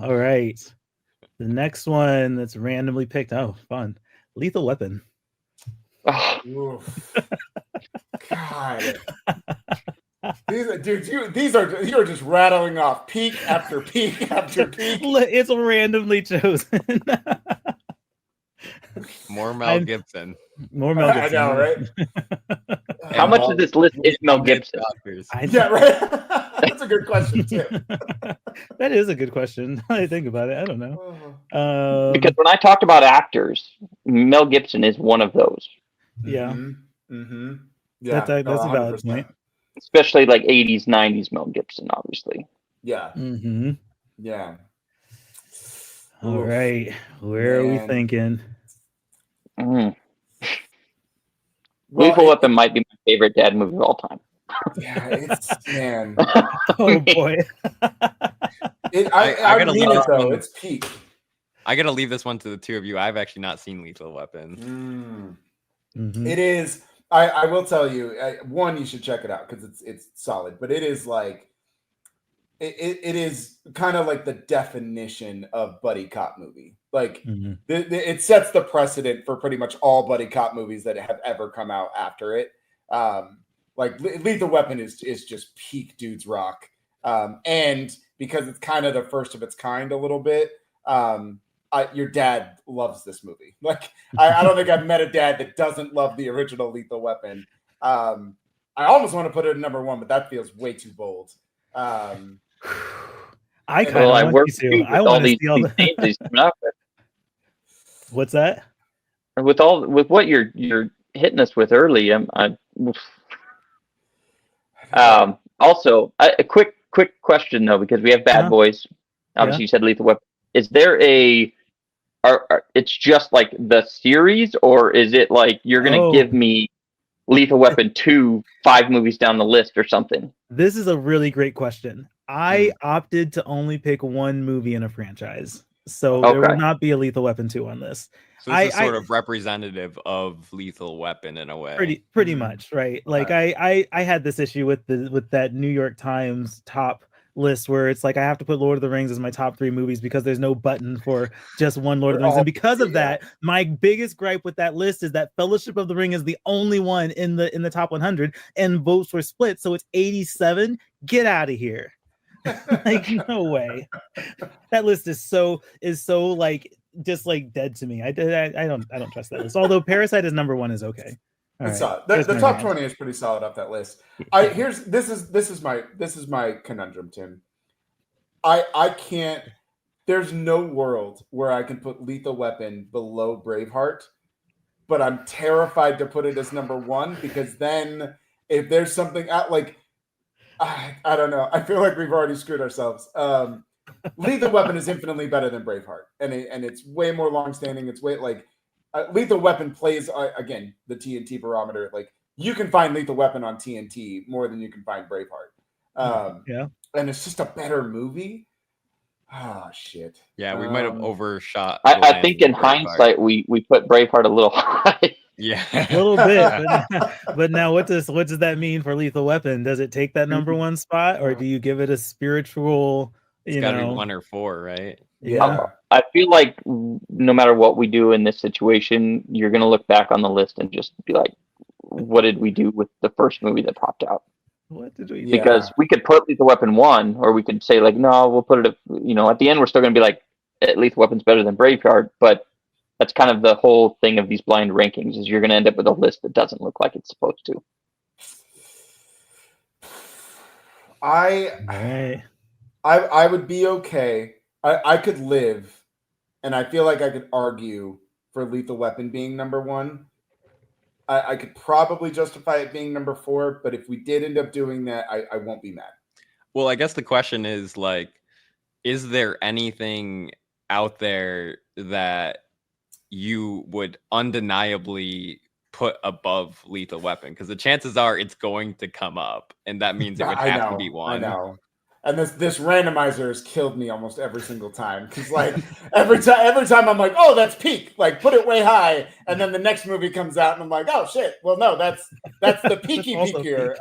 A: All right, the next one that's randomly picked. Oh, fun! Lethal Weapon.
D: Oh,
C: Oof. God. These are you're just rattling off peak after peak after peak.
A: It's randomly chosen.
B: More Mel Gibson.
A: More Mel Gibson.
C: I know, right?
D: how much of this list is Mel Gibson?
C: Yeah, right. That's a good question too.
A: That is a good question. I think about it. I don't know.
D: Because when I talked about actors, Mel Gibson is one of those.
A: Yeah.
C: Mm-hmm. Yeah,
A: That's a valid
C: 100%.
A: point.
D: Especially like 80s, 90s Mel Gibson, obviously.
C: Yeah.
A: Mm-hmm.
C: Yeah.
A: All
C: Oof.
A: right. Where are we thinking?
D: Mm.
C: Well,
D: Lethal Weapon might be my favorite dad movie of all time.
C: Yeah, it's man.
A: Oh boy.
C: I
B: gotta
C: mean
B: leave
C: it though.
B: one.
C: It's peak.
B: I gotta leave this one to the two of you. I've actually not seen Lethal Weapon.
A: Mm-hmm.
C: It is. I will tell you. One, you should check it out because it's solid. But it is like it is kind of like the definition of buddy cop movie. Like it sets the precedent for pretty much all buddy cop movies that have ever come out after it. Like Lethal Weapon is just peak dudes rock. And because it's kind of the first of its kind a little bit, your dad loves this movie. Like I don't think I've met a dad that doesn't love the original Lethal Weapon. I almost want to put it at number 1, but that feels way too bold.
A: I kind of want you to. I want to see all the
D: names coming up with.
A: What's that?
D: With what you're hitting us with early, also a quick question though, because we have Bad Boys. Obviously, you said Lethal Weapon. Is there it's just like the series, or is it like you're gonna give me Lethal Weapon 2 5 movies down the list or something?
A: This is a really great question. I opted to only pick one movie in a franchise, so there will not be a Lethal Weapon 2 on this.
B: So this is sort of representative of Lethal Weapon in a way.
A: Pretty much, right? Like I had this issue with that New York Times top list where it's like I have to put Lord of the Rings as my top 3 movies because there's no button for just one Lord of the Rings, and because of that, my biggest gripe with that list is that Fellowship of the Ring is the only one in the top 100, and votes were split, so it's 87. Get out of here! Like no way. That list is so like just like dead to me. I don't trust that list. Although Parasite is number 1 is okay.
C: It's solid. The top 20 is pretty solid off that list. This is my conundrum, Tim. I can't. There's no world where I can put Lethal Weapon below Braveheart but I'm terrified to put it as number one because then if there's something out like I don't know. I feel like we've already screwed ourselves. Lethal Weapon is infinitely better than Braveheart, and it's way more longstanding. It's way like Lethal Weapon plays again the TNT barometer. Like you can find Lethal Weapon on TNT more than you can find Braveheart. And it's just a better movie. Oh shit.
B: Yeah, we might have overshot.
D: I think in hindsight we put Braveheart a little high.
B: Yeah,
A: a little bit. But now, what does that mean for Lethal Weapon? Does it take that number one spot, or do you give it a spiritual?
B: It's got to be 1 or 4, right?
C: Yeah.
D: I feel like no matter what we do in this situation, you're gonna look back on the list and just be like, "What did we do with the first movie that popped out?"
A: What did we?
D: Because we could put Lethal Weapon 1, or we could say like, "No, we'll put it." At the end, we're still gonna be like, "Lethal Weapon's better than Braveheart," but that's kind of the whole thing of these blind rankings is you're going to end up with a list that doesn't look like it's supposed to.
C: I would be okay. I could live, and I feel like I could argue for Lethal Weapon being number one. I could probably justify it being number 4, but if we did end up doing that, I won't be mad.
B: Well, I guess the question is like, is there anything out there that you would undeniably put above Lethal Weapon? Because the chances are it's going to come up, and that means it would have to be one.
C: I know. And this randomizer has killed me almost every single time because like every time I'm like, oh, that's peak, like put it way high, and then the next movie comes out and I'm like, oh shit, well no, that's the peaky peak here.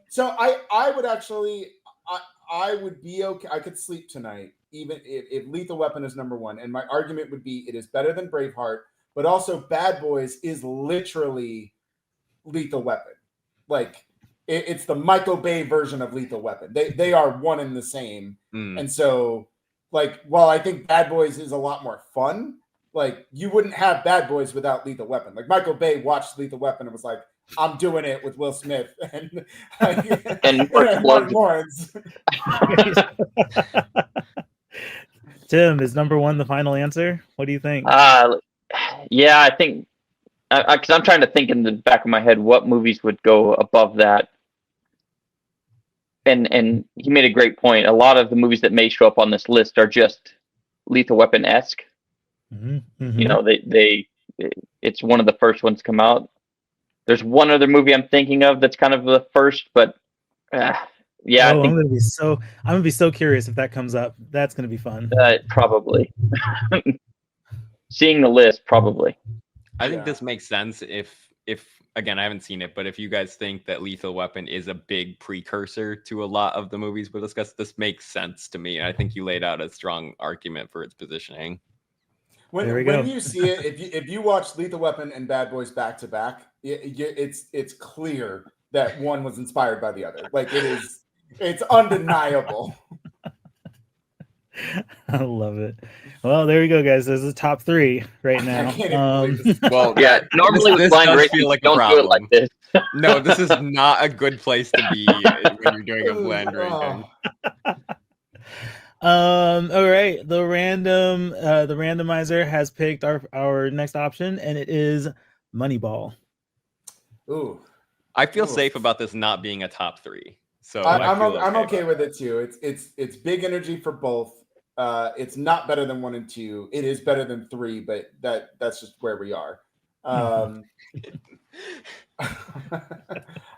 C: So I would actually I would be okay. I could sleep tonight even if Lethal Weapon is number one, and my argument would be it is better than Braveheart, but also Bad Boys is literally Lethal Weapon, like. It's the Michael Bay version of Lethal Weapon. They are one and the same. And so, like, while I think Bad Boys is a lot more fun, like, you wouldn't have Bad Boys without Lethal Weapon. Like, Michael Bay watched Lethal Weapon and was like, I'm doing it with Will Smith. And Martin Lawrence.
A: Tim, is number one the final answer? What do you think?
D: Yeah, I think, because I'm trying to think in the back of my head what movies would go above that. And he made a great point. A lot of the movies that may show up on this list are just Lethal Weapon-esque. It's one of the first ones to come out. There's one other movie I'm thinking of that's kind of the first, but yeah.
A: I'm gonna be so curious if that comes up. That's gonna be fun.
D: Probably. Seeing the list, probably.
B: I think this makes sense if again, I haven't seen it, but if you guys think that Lethal Weapon is a big precursor to a lot of the movies we'll discuss, this makes sense to me. And I think you laid out a strong argument for its positioning.
C: When you see it, if you watch Lethal Weapon and Bad Boys back to back, it's clear that one was inspired by the other. Like it's undeniable.
A: I love it. Well, there we go, guys. There's the top 3 right now.
B: Well,
D: yeah. Normally with blind rating,
B: like
D: don't do it like this.
B: No, this is not a good place to be when you're doing a blind rating.
A: All right. The randomizer has picked our next option, and it is Moneyball.
C: Ooh.
B: I feel safe about this not being a top 3. So
C: I'm okay with it too. It's big energy for both. It's not better than 1 and 2. It is better than 3, but that's just where we are. I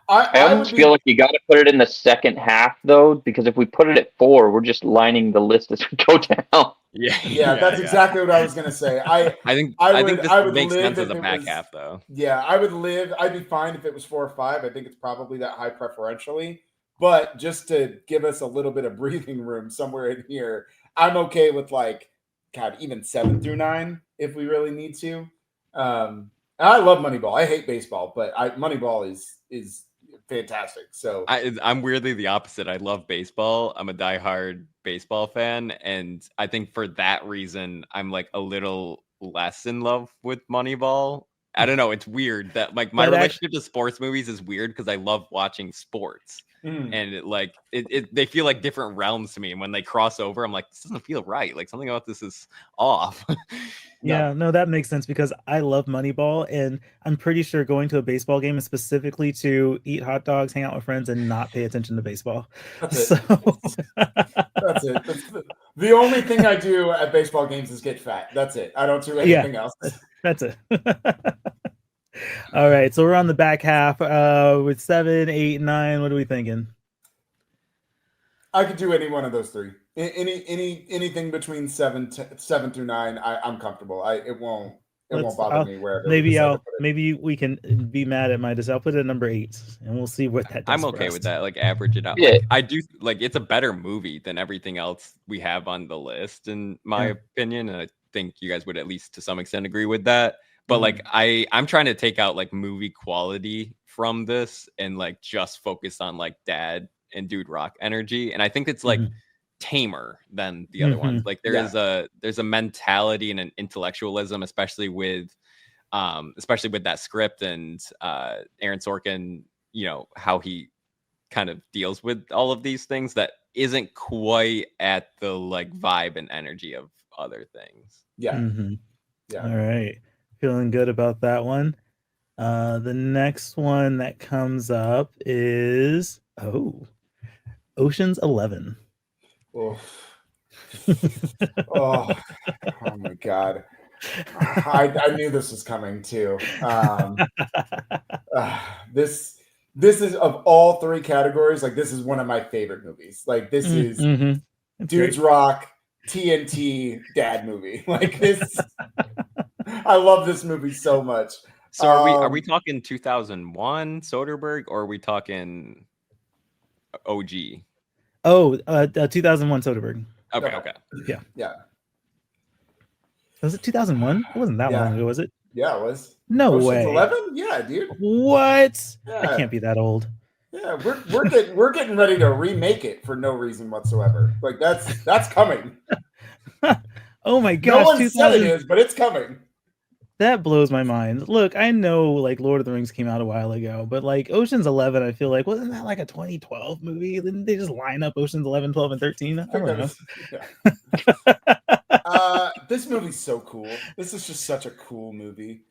D: almost feel like you got to put it in the second half though, because if we put it at 4, we're just lining the list as we go down.
C: Yeah, that's exactly what I was gonna say. I think this
B: makes sense as a back half though.
C: Yeah, I'd be fine if it was 4 or 5. I think it's probably that high preferentially. But just to give us a little bit of breathing room somewhere in here, I'm okay with even 7 through 9 if we really need to. I love Moneyball. I hate baseball, but Moneyball is fantastic. So
B: I'm weirdly the opposite. I love baseball. I'm a diehard baseball fan, and I think for that reason, I'm like a little less in love with Moneyball. I don't know. It's weird that like my relationship to sports movies is weird because I love watching sports. And they feel like different realms to me. And when they cross over, I'm like, this doesn't feel right. Like something about this is off.
A: Yeah, no, that makes sense because I love Moneyball, and I'm pretty sure going to a baseball game is specifically to eat hot dogs, hang out with friends, and not pay attention to baseball.
C: That's it. That's it. The only thing I do at baseball games is get fat. That's it. I don't do anything else.
A: That's it. All right, so we're on the back half with 7, 8, 9. What are we thinking?
C: I could do any one of those three. Anything between 7 through 9. I'm comfortable. It won't bother me wherever.
A: Maybe we can be mad at my decision. I'll put it at number 8, and we'll see what that does.
B: I'm okay with that. Like average it out.
D: Yeah.
B: Like, I do like it's a better movie than everything else we have on the list, in my opinion. And I think you guys would at least to some extent agree with that. But like I'm trying to take out like movie quality from this and like just focus on like dad and dude rock energy. And I think it's like tamer than the other ones. Like there's a mentality and an intellectualism, especially with that script and Aaron Sorkin, you know, how he kind of deals with all of these things that isn't quite at the like vibe and energy of other things.
C: Yeah.
A: Yeah. All right. Feeling good about that one. The next one that comes up is Ocean's 11.
C: Oh my God. I knew this was coming too. This is, of all three categories, like this is one of my favorite movies. Like this is Dudes Rock, TNT, dad movie. Like this. I love this movie so much.
B: So are we talking 2001 Soderbergh, or are we talking OG?
A: 2001 Soderbergh.
B: Okay.
C: Yeah.
A: Was it 2001? It wasn't that long ago, was it?
C: Yeah, it was.
A: No
C: Ocean's
A: way.
C: 11? Yeah, dude.
A: What?
C: Yeah.
A: I can't be that old.
C: Yeah, we're getting ready to remake it for no reason whatsoever. Like that's coming.
A: Oh my gosh!
C: No one said it is, but it's coming.
A: That blows my mind. Look, I know like Lord of the Rings came out a while ago, but like Ocean's 11, I feel like wasn't that like a 2012 movie? Didn't they just line up Ocean's 11, 12, and 13? I don't know.
C: This movie's so cool. This is just such a cool movie.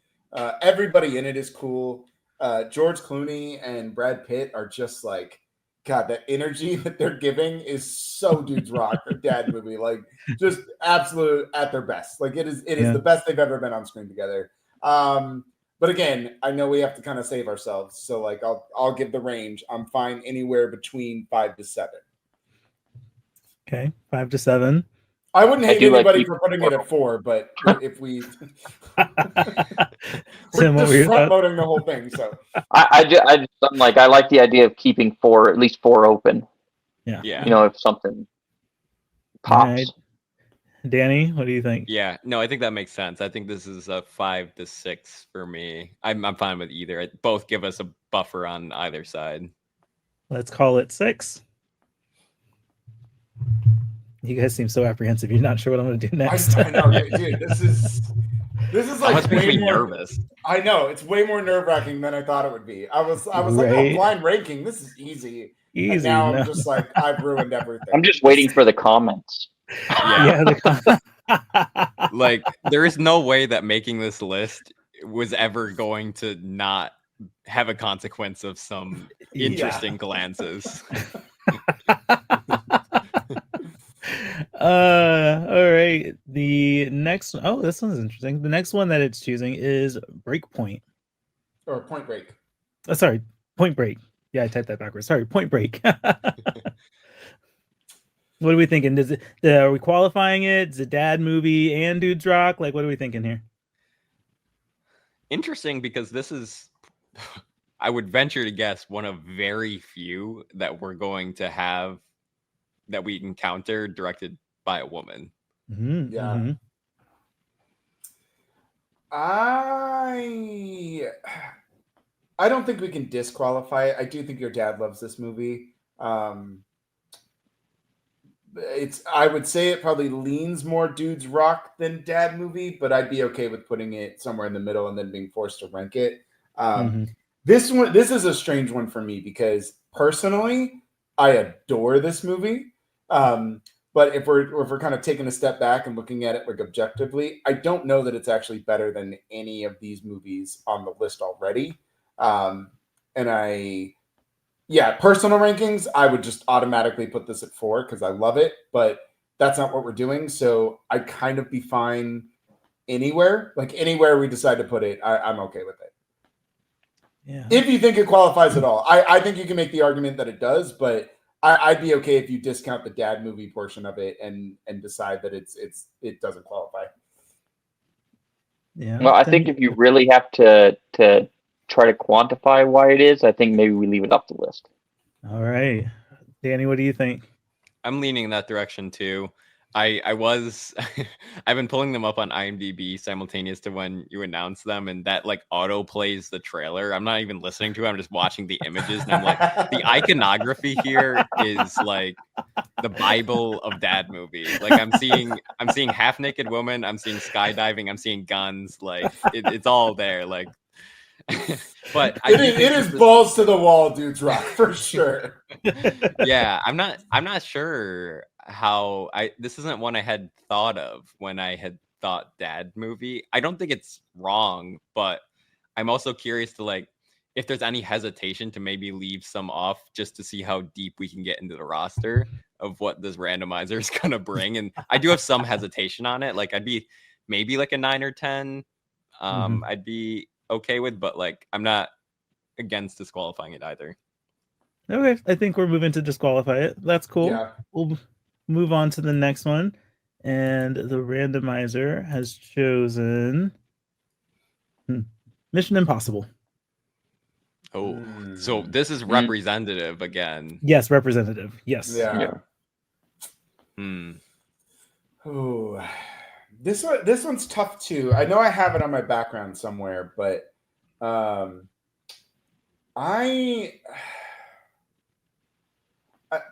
C: Everybody in it is cool. George Clooney and Brad Pitt are just like, God, that energy that they're giving is so Dudes Rock, a dad movie. Like just absolute at their best. Like it is the best they've ever been on screen together. But again, I know we have to kind of save ourselves. So like I'll give the range. I'm fine anywhere between 5 to 7.
A: Okay, 5 to 7.
C: I wouldn't hate anybody for putting it at 4, but if we
A: Tim,
C: we're just front loading the whole thing. So
D: I'm like, I like the idea of keeping at least 4 open.
A: Yeah.
D: You know, if something pops.
A: Right. Danny, what do you think?
B: Yeah, no, I think that makes sense. I think this is a 5 to 6 for me. I'm fine with either. Both give us a buffer on either side.
A: Let's call it 6. You guys seem so apprehensive. You're not sure what I'm going to do next.
C: I know, dude. This is like
B: way more nervous.
C: I know it's way more nerve-wracking than I thought it would be. I was like, oh, blind ranking. This is easy. And now I'm just like, I've ruined everything.
D: I'm just waiting for the comments.
B: Like there is no way that making this list was ever going to not have a consequence of some interesting glances.
A: All right. The next this one's interesting. The next one that it's choosing is Breakpoint.
C: Or Point Break.
A: Sorry, Point Break. Yeah, I typed that backwards. Sorry, Point Break. What are we thinking? Are we qualifying it? Is it dad movie and Dudes Rock? Like, what are we thinking here?
B: Interesting, because this is, I would venture to guess, one of very few that we're going to have that we encounter directed by a woman.
A: Mm-hmm.
C: Yeah.
A: Mm-hmm.
C: I don't think we can disqualify it. I do think your dad loves this movie. I would say it probably leans more dudes rock than dad movie, but I'd be okay with putting it somewhere in the middle and then being forced to rank it. This is a strange one for me because personally, I adore this movie. But if we're kind of taking a step back and looking at it like objectively, I don't know that it's actually better than any of these movies on the list already. Personal rankings, I would just automatically put this at 4 because I love it, but that's not what we're doing. So I'd kind of be fine anywhere. Like anywhere we decide to put it, I'm okay with it.
A: Yeah.
C: If you think it qualifies at all. I think you can make the argument that it does, but I'd be okay if you discount the dad movie portion of it and decide that it doesn't qualify.
A: Yeah.
D: Well, I think if you really have to try to quantify why it is, I think maybe we leave it off the list.
A: All right. Danny, what do you think?
B: I'm leaning in that direction too. I've been pulling them up on IMDb simultaneous to when you announce them, and that like auto plays the trailer. I'm not even listening to it. I'm just watching the images, and I'm like, the iconography here is like the Bible of dad movies. Like I'm seeing half naked woman. I'm seeing skydiving. I'm seeing guns. Like it's all there. Like, but
C: it is balls to the wall, dudes rock for sure.
B: Yeah, I'm not sure how this isn't one I had thought of when I had thought dad movie. I don't think it's wrong, but I'm also curious to like if there's any hesitation to maybe leave some off just to see how deep we can get into the roster of what this randomizer is gonna bring. And I do have some hesitation on it. Like I'd be maybe like a 9 or 10. I'd be okay with, but like I'm not against disqualifying it either.
A: Okay, I think we're moving to disqualify it. That's cool.
C: Yeah.
A: We'll move on to the next one. And the randomizer has chosen Mission Impossible.
B: Oh, so this is representative again.
A: Yes, representative. Yes.
C: Yeah. Oh, this one's tough too. I know I have it on my background somewhere, but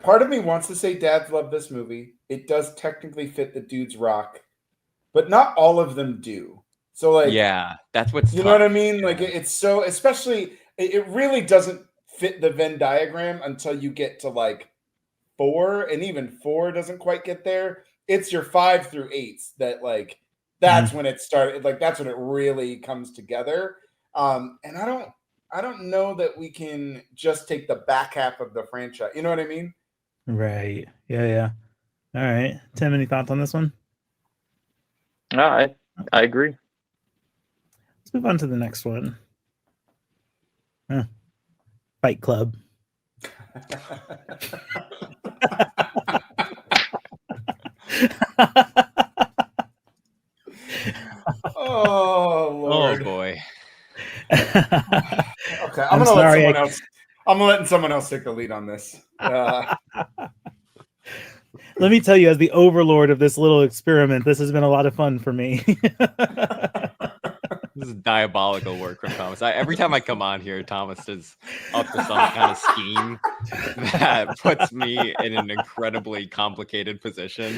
C: part of me wants to say dads love this movie. It does technically fit the dudes rock, but not all of them do. So like,
B: yeah, that's what's
C: you know what I mean? Yeah. Like it's so, especially it really doesn't fit the Venn diagram until you get to like 4, and even 4 doesn't quite get there. It's your 5 through 8s that like that's when it started. Like that's when it really comes together. And I don't know that we can just take the back half of the franchise. You know what I mean?
A: Right. Yeah. All right. Tim, any thoughts on this one?
D: No, I agree.
A: Let's move on to the next one. Fight Club.
C: Oh Lord.
B: Oh boy.
C: Okay, I'm gonna let someone else. I'm letting someone else take the lead on this.
A: Let me tell you, as the overlord of this little experiment, this has been a lot of fun for me.
B: This is diabolical work from Thomas. Every time I come on here, Thomas is up to some kind of scheme that puts me in an incredibly complicated position.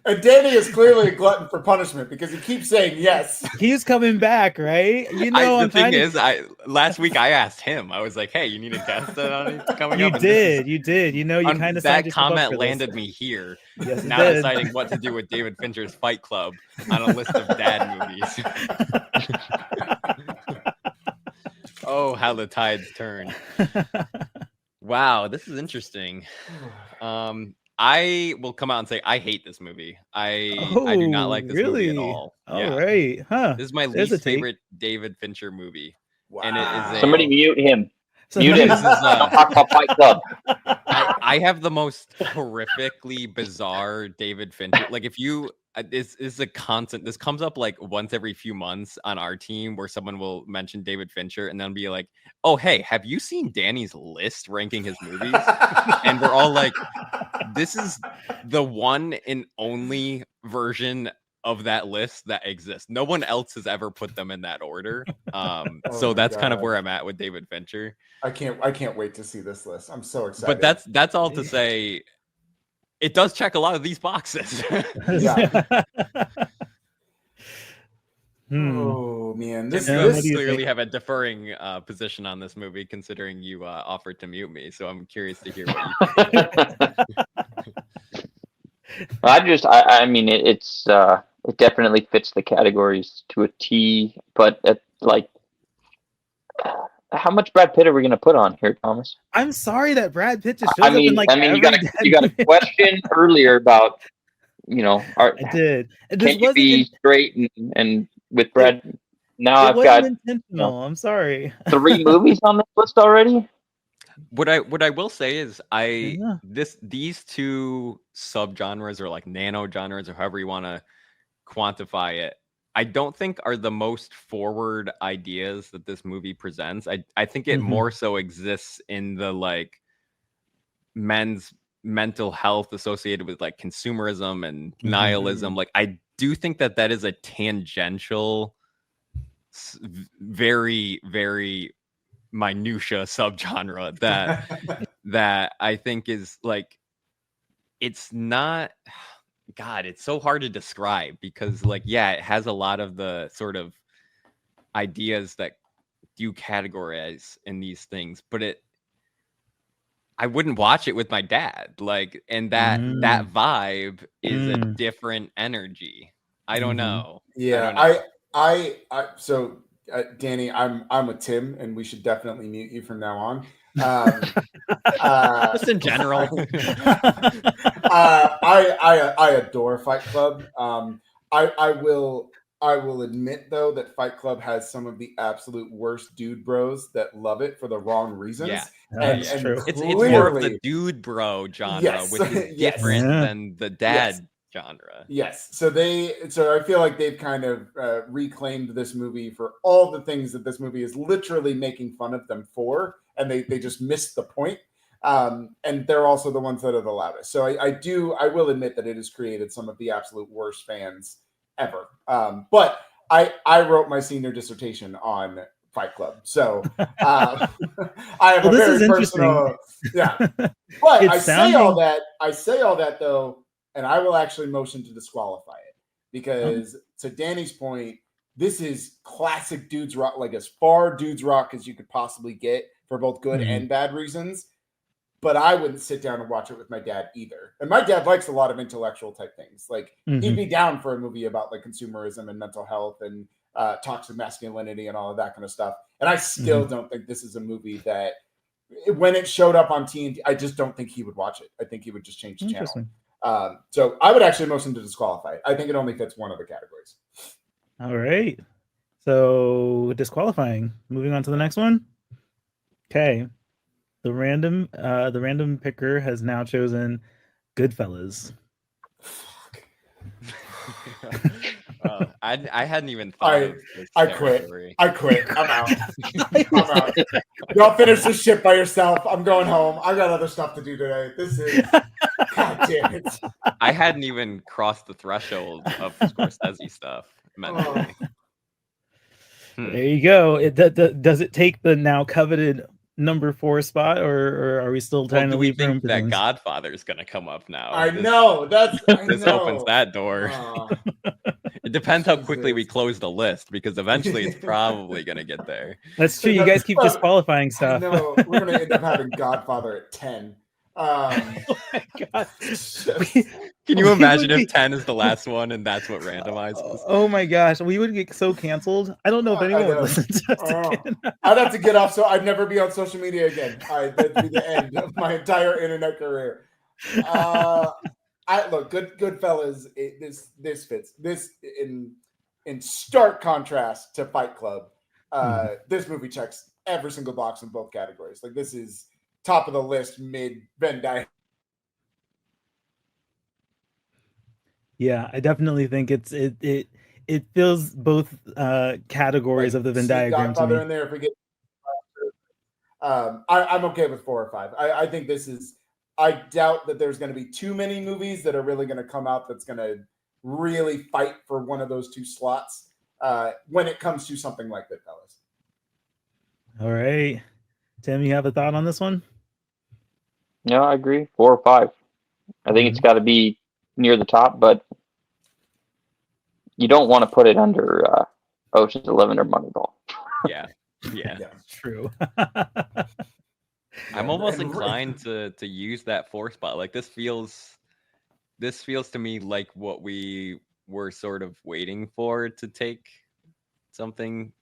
C: And Danny is clearly a glutton for punishment because he keeps saying yes.
A: He's coming back, right? You know,
B: last week I asked him. I was like, "Hey, you need a guest on coming up?"
A: You did. You know, you kind of
B: that comment landed me here.
A: Yes,
B: now deciding what to do with David Fincher's Fight Club on a list of dad movies. Oh, how the tides turn! Wow, this is interesting. I will come out and say I hate this movie. I do not like this movie at all.
A: All right, huh?
B: This is my least favorite David Fincher movie.
C: Wow.
B: And it is
D: somebody mute him. Mute him.
B: Fight Club. I have the most horrifically bizarre David Fincher. Like if you, this is a constant. This comes up like once every few months on our team where someone will mention David Fincher and then be like, "Oh, hey, have you seen Danny's list ranking his movies?" And we're all like, "This is the one and only version of that list that exists. No one else has ever put them in that order." So that's kind of where I'm at with David Fincher.
C: I can't wait to see this list. I'm so excited.
B: But that's all to say. it does check a lot of these boxes.
C: Yeah.
A: Hmm.
C: Oh man,
B: Tim,
A: Tim, what
B: you
A: do you
B: clearly
A: think?
B: have a differing position on this movie, considering you offered to mute me. So I'm curious to hear what you think.
D: I mean, it definitely fits the categories to a T, but how much Brad Pitt are we going to put on here, Thomas?
A: I'm sorry that Brad Pitt just shows
D: I
A: up in
D: mean,
A: like every
D: you got a question earlier about,
A: I did. And this
D: can you
A: wasn't
D: be straight and with Brad? Now
A: it
D: I've
A: wasn't
D: got
A: intentional. I'm sorry.
D: 3 movies on this list already.
B: What I will say is
A: Yeah.
B: these two subgenres or like nano genres or however you want to quantify it, I don't think are the most forward ideas that this movie presents. I think it more so exists in the like men's mental health associated with like consumerism and nihilism. Like I do think that is a tangential, very, very minutia subgenre that I think is like, it's not, God, it's so hard to describe because like, yeah, it has a lot of the sort of ideas that you categorize in these things, but I wouldn't watch it with my dad. Like, and that vibe is a different energy. I don't know.
C: Yeah, so Danny, I'm a Tim, and we should definitely mute you from now on.
B: Just in general.
C: I adore Fight Club. I will admit though that Fight Club has some of the absolute worst dude bros that love it for the wrong reasons.
B: Yeah,
C: and
A: true.
B: It's more of the dude bro genre, which is different than the dad genre.
C: Yes. So I feel like they've kind of reclaimed this movie for all the things that this movie is literally making fun of them for, and they just missed the point. And they're also the ones that are the loudest. So I will admit that it has created some of the absolute worst fans ever. But I wrote my senior dissertation on Fight Club. So I have a very personal, yeah. But I say all that though, and I will actually motion to disqualify it because to Danny's point, this is classic dudes rock, like as far dudes rock as you could possibly get for both good and bad reasons. But I wouldn't sit down and watch it with my dad either. And my dad likes a lot of intellectual type things. Like he'd be down for a movie about like consumerism and mental health and toxic masculinity and all of that kind of stuff. And I still don't think this is a movie that when it showed up on TNT, I just don't think he would watch it. I think he would just change the channel. So I would actually motion to disqualify it. I think it only fits one of the categories.
A: All right. So disqualifying. Moving on to the next one. Okay. The random picker has now chosen Goodfellas.
B: I hadn't even thought of this territory.
C: I quit. I'm out. I'm out. Y'all finish this shit by yourself. I'm going home. I got other stuff to do today. This is God damn it.
B: I hadn't even crossed the threshold of Scorsese stuff. Mentally.
A: There you go. Does it take the now coveted number 4 spot, or are we still trying to leave room for
B: that
A: things?
B: Godfather is going to come up now?
C: I know. This
B: opens that door. It depends how quickly we close the list, because eventually it's probably going to get there.
A: That's true. You guys keep disqualifying stuff.
C: No, we're going to end up having Godfather at 10.
A: Oh my God.
B: Can you imagine if 10 is the last one and that's what randomizes?
A: Oh my gosh, we would get so canceled. I don't know if anyone would listen to us again.
C: I'd have to get off, so I'd never be on social media again. That'd be the end of my entire internet career. Look, Goodfellas. This fits. This in stark contrast to Fight Club. This movie checks every single box in both categories. Like this is top of the list, mid Venn diagram.
A: Yeah, I definitely think it fills both categories of the Venn diagram.
C: Godfather in there. If we get, I'm okay with 4 or 5. I think this is. I doubt that there's going to be too many movies that are really going to come out that's going to really fight for one of those 2 slots when it comes to something like Goodfellas.
A: All right, Tim, you have a thought on this one?
D: No, I agree. 4 or 5. I think it's got to be near the top, but you don't want to put it under Ocean's 11 or Moneyball.
B: Yeah.
A: True.
B: I'm almost inclined to use that 4 spot. Like this feels to me like what we were sort of waiting for to take something.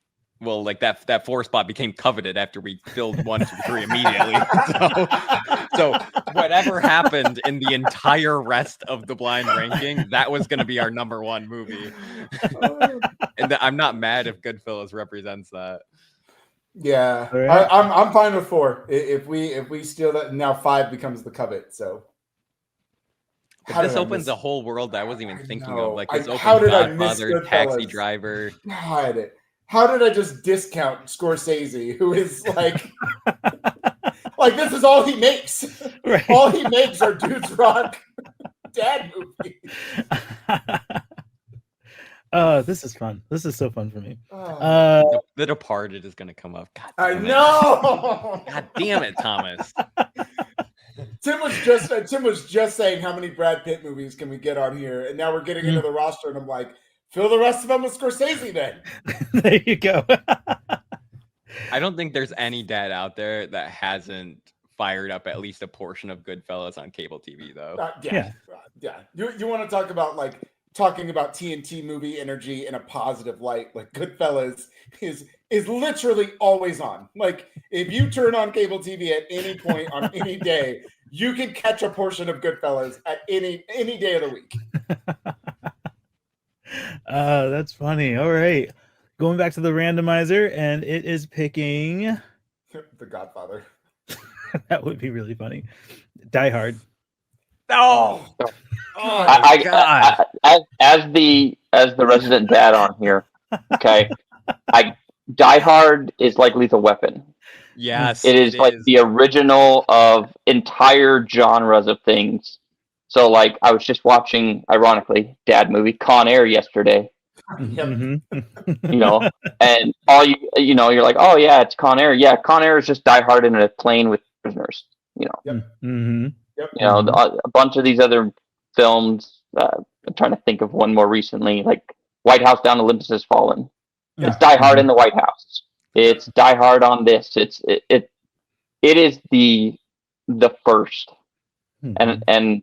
B: Well, like that 4 spot became coveted after we filled 1, 2, 3 immediately. So whatever happened in the entire rest of the blind ranking, that was going to be our number 1 movie. And I'm not mad if Goodfellas represents that.
C: Yeah,
A: Right.
C: I'm fine with 4. If we steal that, now 5 becomes the covet. So,
B: but this opens a whole world that I wasn't even thinking of. Like this
C: how
B: opens
C: did I miss
B: Godfather,
C: Goodfellas?
B: Taxi Driver.
C: God, how did I just discount Scorsese, who is like, like this is all he makes.
A: Right.
C: All he makes are dudes rock dad movies.
A: This is fun. This is so fun for me.
B: The Departed is going to come up. God
C: I
B: damn it.
C: know.
B: God damn it, Thomas.
C: Tim was just saying how many Brad Pitt movies can we get on here, and now we're getting into the roster, and I'm like, fill the rest of them with Scorsese then.
A: There you go.
B: I don't think there's any dad out there that hasn't fired up at least a portion of Goodfellas on cable TV, though.
C: Yeah. You want to talk about like talking about TNT movie energy in a positive light? Like Goodfellas is literally always on. Like if you turn on cable TV at any point on any day, you can catch a portion of Goodfellas at any day of the week.
A: That's funny. All right. Going back to the randomizer, and it is picking
C: The Godfather.
A: that would be really funny. Die Hard.
B: Oh,
D: God. As the resident dad on here, okay, Die Hard is like Lethal Weapon.
B: Yes,
D: it is like the original of entire genres of things. So, like, I was just watching, ironically, dad movie Con Air yesterday.
A: Mm-hmm.
D: You know, and you're like, oh yeah, it's Con Air. Yeah, Con Air is just Die Hard in a plane with prisoners. You know,
A: Mm-hmm.
C: Yep.
D: You know, a bunch of these other films. I'm trying to think of one more recently, like White House Down, Olympus Has Fallen.
A: Yeah.
D: It's Die Hard in the White House. It's Die Hard on this. It is the first, and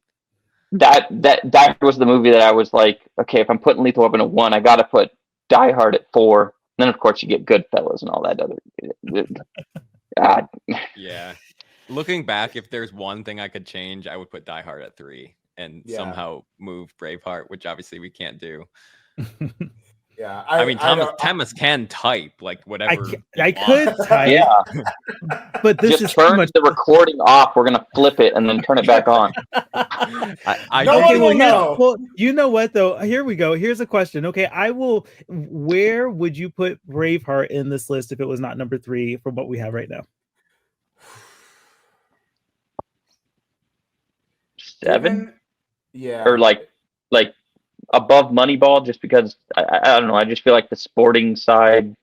D: that Die Hard was the movie that I was like, okay, if I'm putting Lethal Weapon at 1, I got to put Die Hard at 4. And then of course you get Goodfellas and all that other. God.
B: Yeah. Looking back, if there's one thing I could change, I would put Die Hard at 3 and somehow move Braveheart, which obviously we can't do.
C: Yeah,
B: I mean, Thomas can type like whatever.
A: I could type,
D: yeah,
A: but this
D: just
A: is
D: turn
A: too much.
D: the recording off. We're gonna flip it and then turn it back on.
C: No one will know.
A: Well, you know what though? Here we go. Here's a question. Okay, I will. Where would you put Braveheart in this list if it was not number 3 from what we have right now?
D: 7,
C: yeah,
D: or like above Moneyball, just because I don't know. I just feel like the sporting side,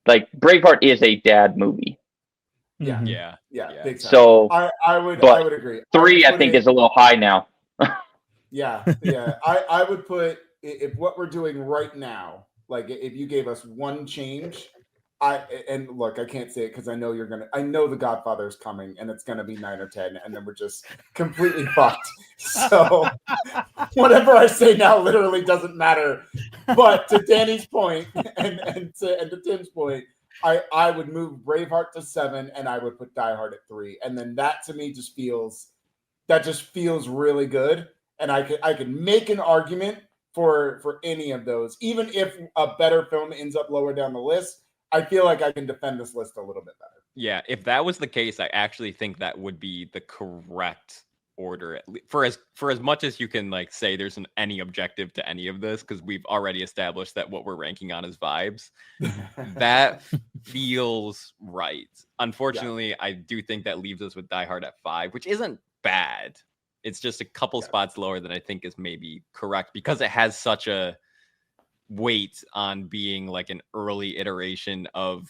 D: like Braveheart, is a dad movie.
C: Yeah. Big time.
D: So
C: I would agree.
D: 3, I think, is a little high now.
C: Yeah. I would put, if what we're doing right now, like if you gave us one change, and look, I can't say it because I know I know The Godfather is coming and it's gonna be 9 or 10, and then we're just completely fucked. So whatever I say now literally doesn't matter. But to Danny's point and to Tim's point, I would move Braveheart to 7 and I would put Die Hard at 3. And then that to me just feels really good. And I could make an argument for any of those, even if a better film ends up lower down the list. I feel like I can defend this list a little bit better.
B: Yeah, if that was the case, I actually think that would be the correct order. For as much as you can like say there's any objective to any of this, because we've already established that what we're ranking on is vibes. That feels right. Unfortunately, I do think that leaves us with Die Hard at 5, which isn't bad. It's just a couple spots lower than I think is maybe correct, because it has such a weight on being like an early iteration of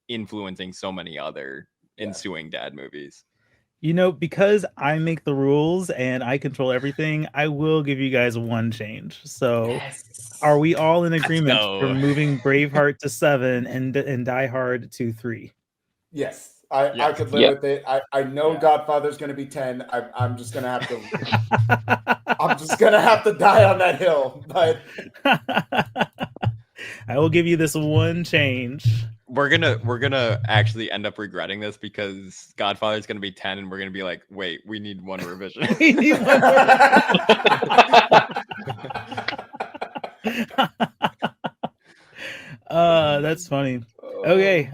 B: influencing so many other ensuing dad movies.
A: You know, because I make the rules and I control everything, I will give you guys one change. So, are we all in
B: Let's
A: agreement for
B: go.
A: moving Braveheart to 7 and Die Hard to 3?
C: Yes. I
B: Yes.
C: could live
D: Yep.
C: with it. I know
B: Yeah.
C: Godfather's going to be 10. I'm just going to have to I'm just going to have to die on that hill. But
A: I will give you this one change.
B: We're gonna actually end up regretting this because Godfather's gonna be 10 and we're gonna be like, wait, we need one revision.
A: We need one more. That's funny. Okay,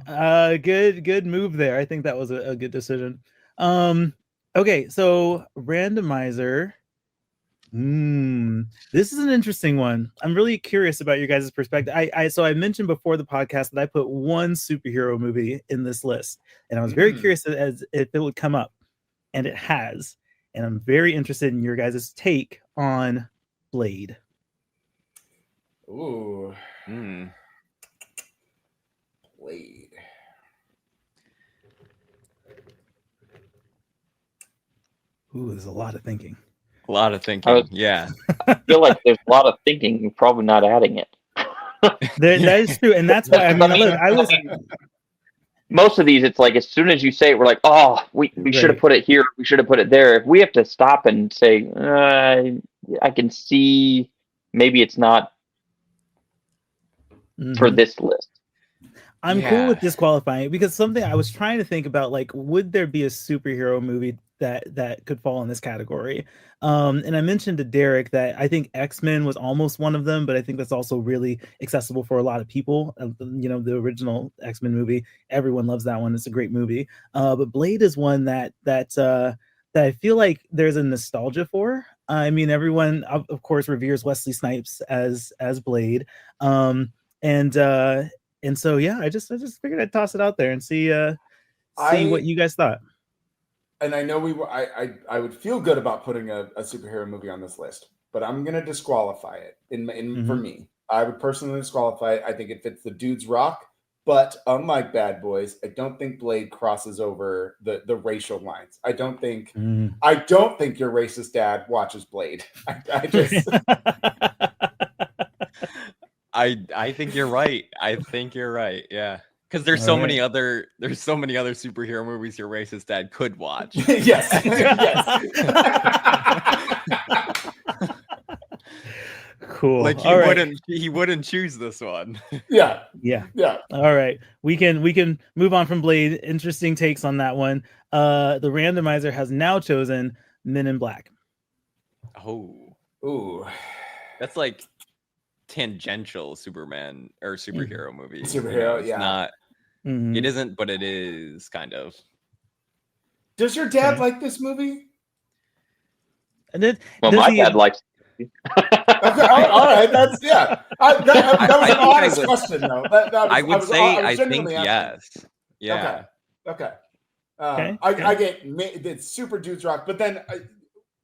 A: good move there. I think that was a good decision. Okay, so randomizer. This is an interesting one. I'm really curious about your guys' perspective. I mentioned before the podcast that I put one superhero movie in this list, and I was very curious as if it would come up, and it has. And I'm very interested in your guys' take on Blade.
C: Ooh.
B: Hmm.
C: Blade.
A: Ooh, there's a lot of thinking.
B: A lot of thinking. Yeah.
D: I feel like there's a lot of thinking, you're probably not adding it.
A: That is true, and that's why I mean, look, I was
D: most of these, it's like as soon as you say it, we're like, oh, we should have
A: Right.
D: put it here, we should have put it there. If we have to stop and say, I can see maybe it's not for
A: Mhm.
D: this list.
A: I'm cool
B: Yeah.
A: with disqualifying it because something I was trying to think about, like, would there be a superhero movie that could fall in this category? And I mentioned to Derek that I think X-Men was almost one of them, but I think that's also really accessible for a lot of people. You know, the original X-Men movie, everyone loves that one. It's a great movie. But Blade is one that I feel like there's a nostalgia for. I mean, everyone of course reveres Wesley Snipes as Blade. And and so yeah, I just figured I'd toss it out there and see what you guys thought.
C: And I know I would feel good about putting a superhero movie on this list, but I'm gonna disqualify it. For me, I would personally disqualify it. I think it fits the dude's rock, but unlike Bad Boys, I don't think Blade crosses over the racial lines. I don't think your racist dad watches Blade. I just
B: I think you're right. I think you're right. Yeah. Because there's so many other superhero movies your racist dad could watch.
C: yes.
A: Cool.
B: Like he wouldn't choose this one.
C: Yeah.
A: All right. We can move on from Blade. Interesting takes on that one. The randomizer has now chosen Men in Black.
B: Oh.
C: Ooh.
B: That's like tangential Superman or superhero movie.
C: Superhero,
B: it's
C: yeah.
B: Not it isn't, but it is kind of.
C: Does your dad like this movie?
A: And
D: my dad likes
C: Okay, all right, that's that was an honest question, though.
B: I would say I think yes. Yeah.
C: Okay. I get it's super dudes rock, but then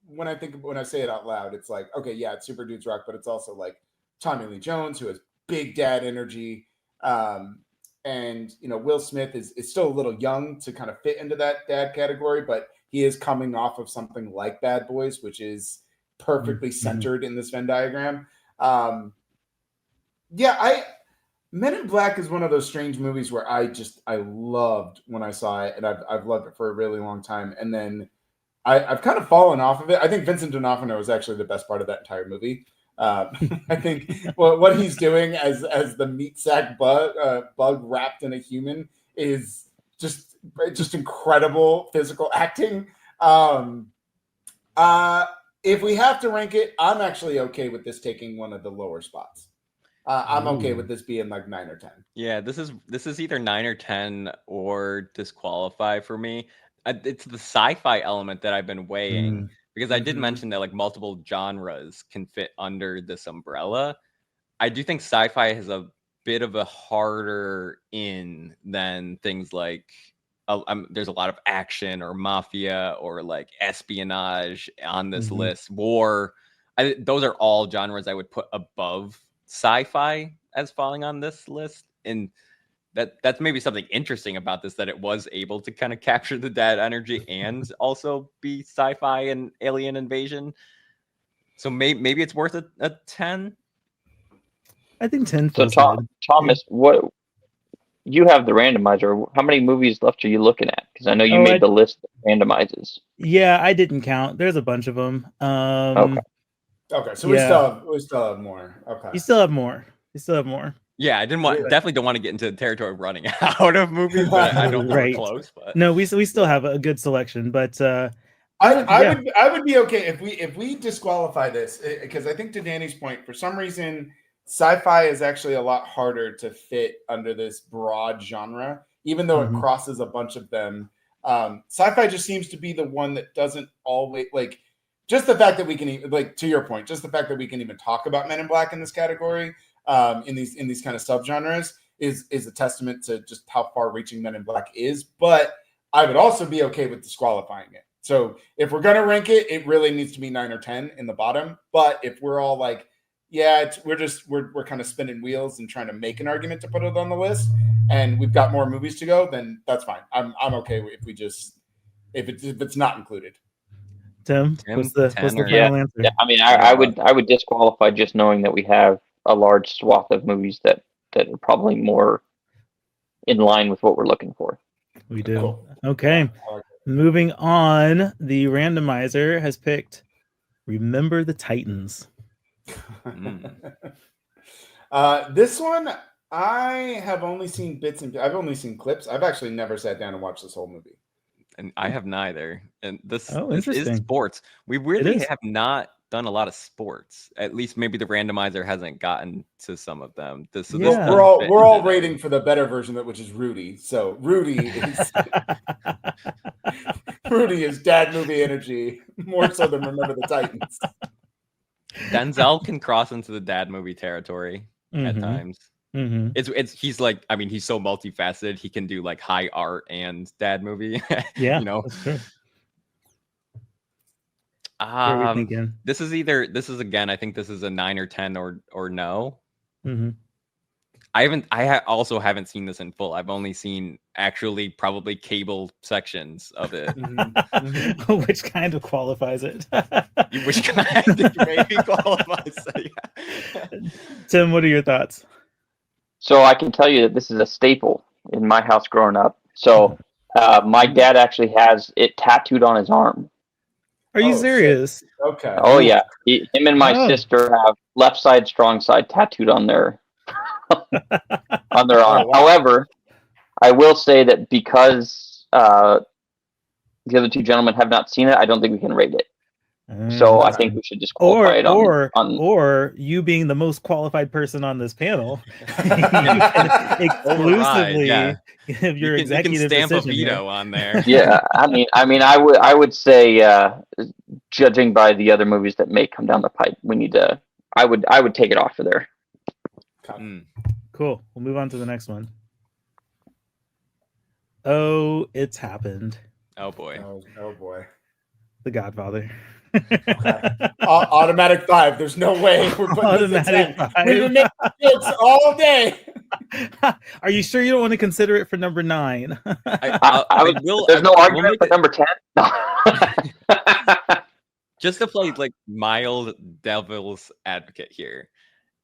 C: when I say it out loud, it's like, okay, yeah, it's super dudes rock, but it's also like Tommy Lee Jones, who has big dad energy, and Will Smith is still a little young to kind of fit into that dad category, but he is coming off of something like Bad Boys, which is perfectly centered in this Venn diagram. Men in Black is one of those strange movies where I loved when I saw it, and I've loved it for a really long time. And then I've kind of fallen off of it. I think Vincent D'Onofrio is actually the best part of that entire movie. I think what he's doing as the meat sack bug wrapped in a human is just incredible physical acting. If we have to rank it, I'm actually okay with this taking one of the lower spots. I'm okay with this being like 9 or 10.
B: Yeah, this is either 9 or 10 or disqualify for me. It's the sci-fi element that I've been weighing because I did mention that like multiple genres can fit under this umbrella. I do think sci-fi has a bit of a harder in than things like there's a lot of action or mafia or like espionage on this list. War, those are all genres I would put above sci-fi as falling on this list. And that's maybe something interesting about this, that it was able to kind of capture the dad energy and also be sci-fi and alien invasion. So maybe it's worth a 10.
A: I think 10
D: So
A: feels good.
D: Thomas, what you have the randomizer? How many movies left are you looking at? Because I know you made the list that randomizes.
A: Yeah, I didn't count. There's a bunch of them.
C: Okay, so
A: yeah.
C: we still have more. Okay,
A: You still have more.
B: Yeah, I definitely don't want to get into the territory of running out of movies, but I don't think we're close. But
A: no, we still have a good selection, but
C: I would be okay if we disqualify this, because I think, to Danny's point, for some reason sci-fi is actually a lot harder to fit under this broad genre, even though it crosses a bunch of them. Sci-fi just seems to be the one that doesn't always, like, just the fact that we can even, like, to your point, just the fact that we can even talk about Men in Black in this category, in these kind of subgenres is a testament to just how far-reaching Men in Black is. But I would also be okay with disqualifying it. So if we're gonna rank it, it really needs to be 9 or 10 in the bottom. But if we're all like, yeah, we're kind of spinning wheels and trying to make an argument to put it on the list, and we've got more movies to go, then that's fine. I'm okay if we just if it's not included.
A: Tim, what's the final answer?
D: Yeah, I mean, I would disqualify just knowing that we have a large swath of movies that are probably more in line with what we're looking for.
A: We do. Cool. Okay. Moving on, the randomizer has picked Remember the Titans.
C: This one, I have only seen bits and I've only seen clips. I've actually never sat down and watched this whole movie.
B: And I have neither. And this is sports. We weirdly have not done a lot of sports. At least maybe the randomizer hasn't gotten to some of them.
C: We're all rating for the better version of it, which is Rudy. So Rudy is dad movie energy more so than Remember the Titans.
B: Denzel can cross into the dad movie territory at times. He's like, I mean, he's so multifaceted. He can do like high art and dad movie.
A: Yeah,
B: you know.
A: That's true.
B: This is again, I think this is a 9 or 10 or no. I also haven't seen this in full. I've only seen actually probably cable sections of it.
A: Which kind of qualifies it?
B: Which kind of maybe qualifies it, yeah.
A: Tim, what are your thoughts?
D: So I can tell you that this is a staple in my house growing up. So my dad actually has it tattooed on his arm.
A: Are you serious?
C: Shit. Okay.
D: Oh yeah, him and my sister have left side, strong side tattooed on their on their arm. Wow. However, I will say that because the other two gentlemen have not seen it, I don't think we can rate it. So I think we should just qualify it
A: or you being the most qualified person on this panel, you can exclusively give your executive
B: you can stamp
A: decision
B: a veto on there.
D: Yeah, I mean, I would say, judging by the other movies that may come down the pipe, we need to. I would take it off of there.
A: Cool. We'll move on to the next one. Oh, it's happened.
B: Oh boy.
C: Oh boy.
A: The Godfather.
C: Automatic 5. There's no way we're putting
A: automatic
C: 5. We've been making jokes all day.
A: Are you sure you don't want to consider it for number 9?
D: There's no argument for number 10.
B: Just to play like mild devil's advocate here.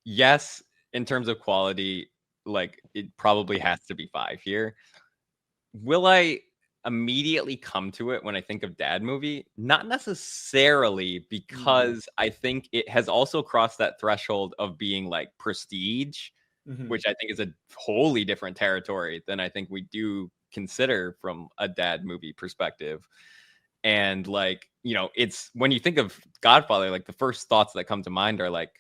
B: Yes, in terms of quality, like it probably has to be 5 here. Will I immediately come to it when I think of dad movie? Not necessarily, because I think it has also crossed that threshold of being like prestige, which I think is a wholly different territory than I think we do consider from a dad movie perspective. And like, you know, it's when you think of Godfather, like the first thoughts that come to mind are like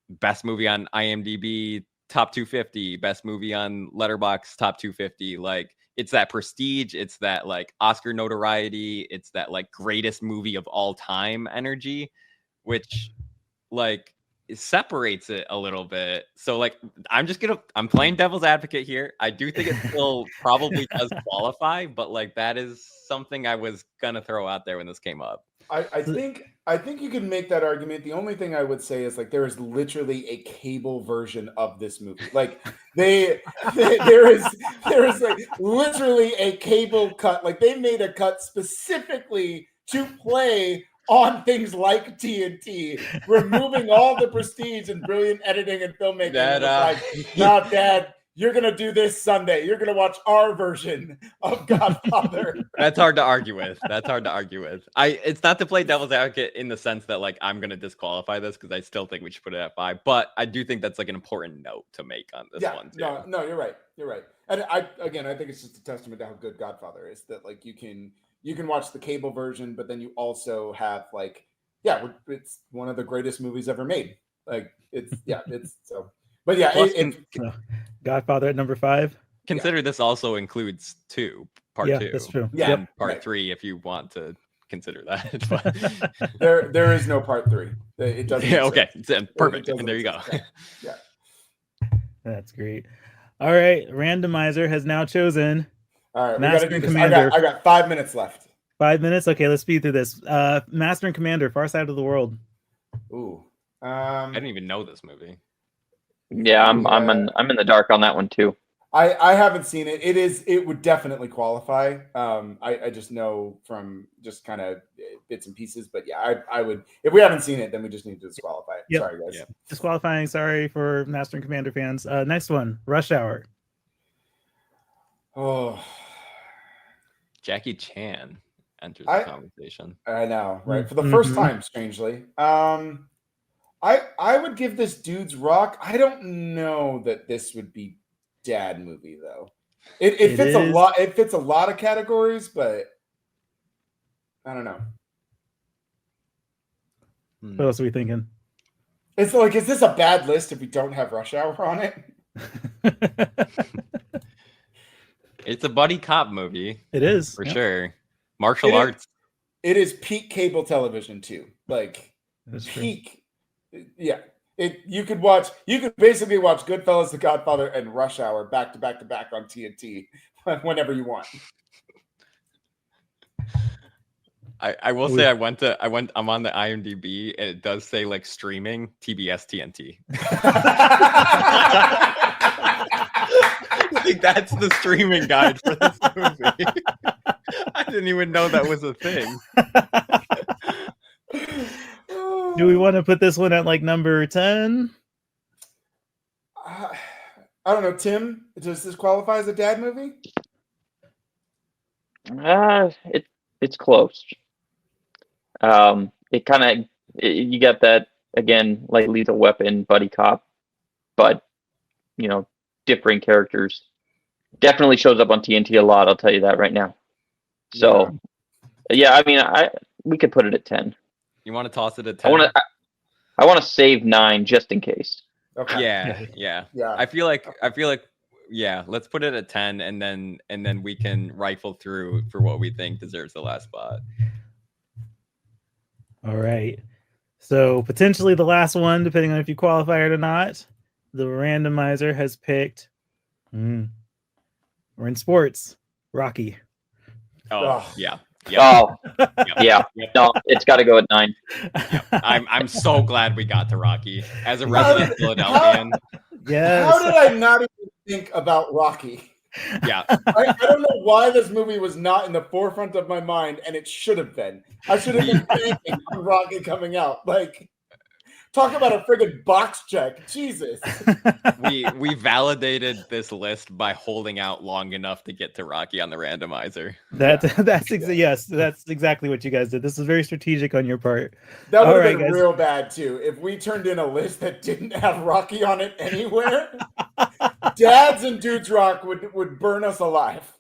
B: best movie on IMDb, top 250, best movie on Letterboxd, top 250. Like it's that prestige, it's that like Oscar notoriety, it's that like greatest movie of all time energy, which like it separates it a little bit. So like I'm playing devil's advocate here. I do think it still probably does qualify, but like that is something I was gonna throw out there when this came up.
C: I think you can make that argument. The only thing I would say is like there is literally a cable version of this movie. Like there is like literally a cable cut. Like they made a cut specifically to play on things like TNT, removing all the prestige and brilliant editing and filmmaking.
B: That,
C: like, now, Dad, you're gonna do this Sunday. You're gonna watch our version of Godfather.
B: That's hard to argue with. It's not to play devil's advocate in the sense that like I'm gonna disqualify this because I still think we should put it at 5. But I do think that's like an important note to make on this one too.
C: No, you're right. And I think it's just a testament to how good Godfather is. That like you can watch the cable version, but then you also have like it's one of the greatest movies ever made. Like it's so. But yeah,
A: Godfather at number 5.
B: Consider this also includes part 2.
A: That's true.
C: Yeah,
B: and part 3 if you want to consider that. But
C: there is no part 3. It doesn't.
B: Yeah. Okay. Perfect. And there you go.
C: Yeah.
A: That's great. All right, randomizer has now chosen.
C: All right,
A: Master
C: we
A: and
C: gotta do
A: Commander.
C: this. I got 5 minutes left.
A: 5 minutes. Okay, let's speed through this. Master and Commander, Far Side of the World.
C: Ooh.
B: I didn't even know this movie.
D: Yeah, I'm in the dark on that one too.
C: I haven't seen it. It would definitely qualify. I just know from just kind of bits and pieces, but yeah, I would, if we haven't seen it, then we just need to disqualify it.
A: Yep.
C: Sorry guys.
A: Yep. Disqualifying. Sorry for Master and Commander fans. Next one, Rush Hour.
C: Oh,
B: Jackie Chan enters the conversation.
C: I know, right? For the first time, strangely. I would give this Dude's Rock. I don't know that this would be dad movie though. It fits a lot. It fits a lot of categories, but I don't know.
A: What else are we thinking?
C: It's like, is this a bad list if we don't have Rush Hour on it?
B: It's a buddy cop movie.
A: It is
B: for sure. Martial arts.
C: It is peak cable television too. Like peak. Yeah. You could basically watch Goodfellas, The Godfather, and Rush Hour back to back on TNT whenever you want.
B: I will say I'm on the IMDb and it does say like streaming TBS TNT. I think that's the streaming guide for this movie. I didn't even know that was a thing.
A: Do we want to put this one at like number 10?
C: I don't know, Tim. Does this qualify as a dad movie?
D: It's close. It kind of you got that again, like Lethal Weapon, buddy cop, but differing characters. Definitely shows up on TNT a lot. I'll tell you that right now. So, yeah, I mean, we could put it at 10.
B: You want to toss it at 10?
D: I want to save 9 just in case.
C: Okay.
B: Yeah. I feel like let's put it at 10 and then we can rifle through for what we think deserves the last spot.
A: All right. So potentially the last one, depending on if you qualify or not. The randomizer has picked. We're in sports. Rocky.
B: Oh, yeah.
D: Yep. Oh, yep. Yeah. No, it's got to go at 9.
B: Yep. I'm so glad we got to Rocky as a resident Philadelphian.
A: Yes.
C: How did I not even think about Rocky?
B: Yeah.
C: I don't know why this movie was not in the forefront of my mind, and it should have been. I should have been thinking on Rocky coming out. Like, talk about a friggin' box check. Jesus.
B: We validated this list by holding out long enough to get to Rocky on the randomizer.
A: That's exactly what you guys did. This is very strategic on your part.
C: That would have been real bad too if we turned in a list that didn't have Rocky on it anywhere. Dads and Dudes Rock would burn us alive.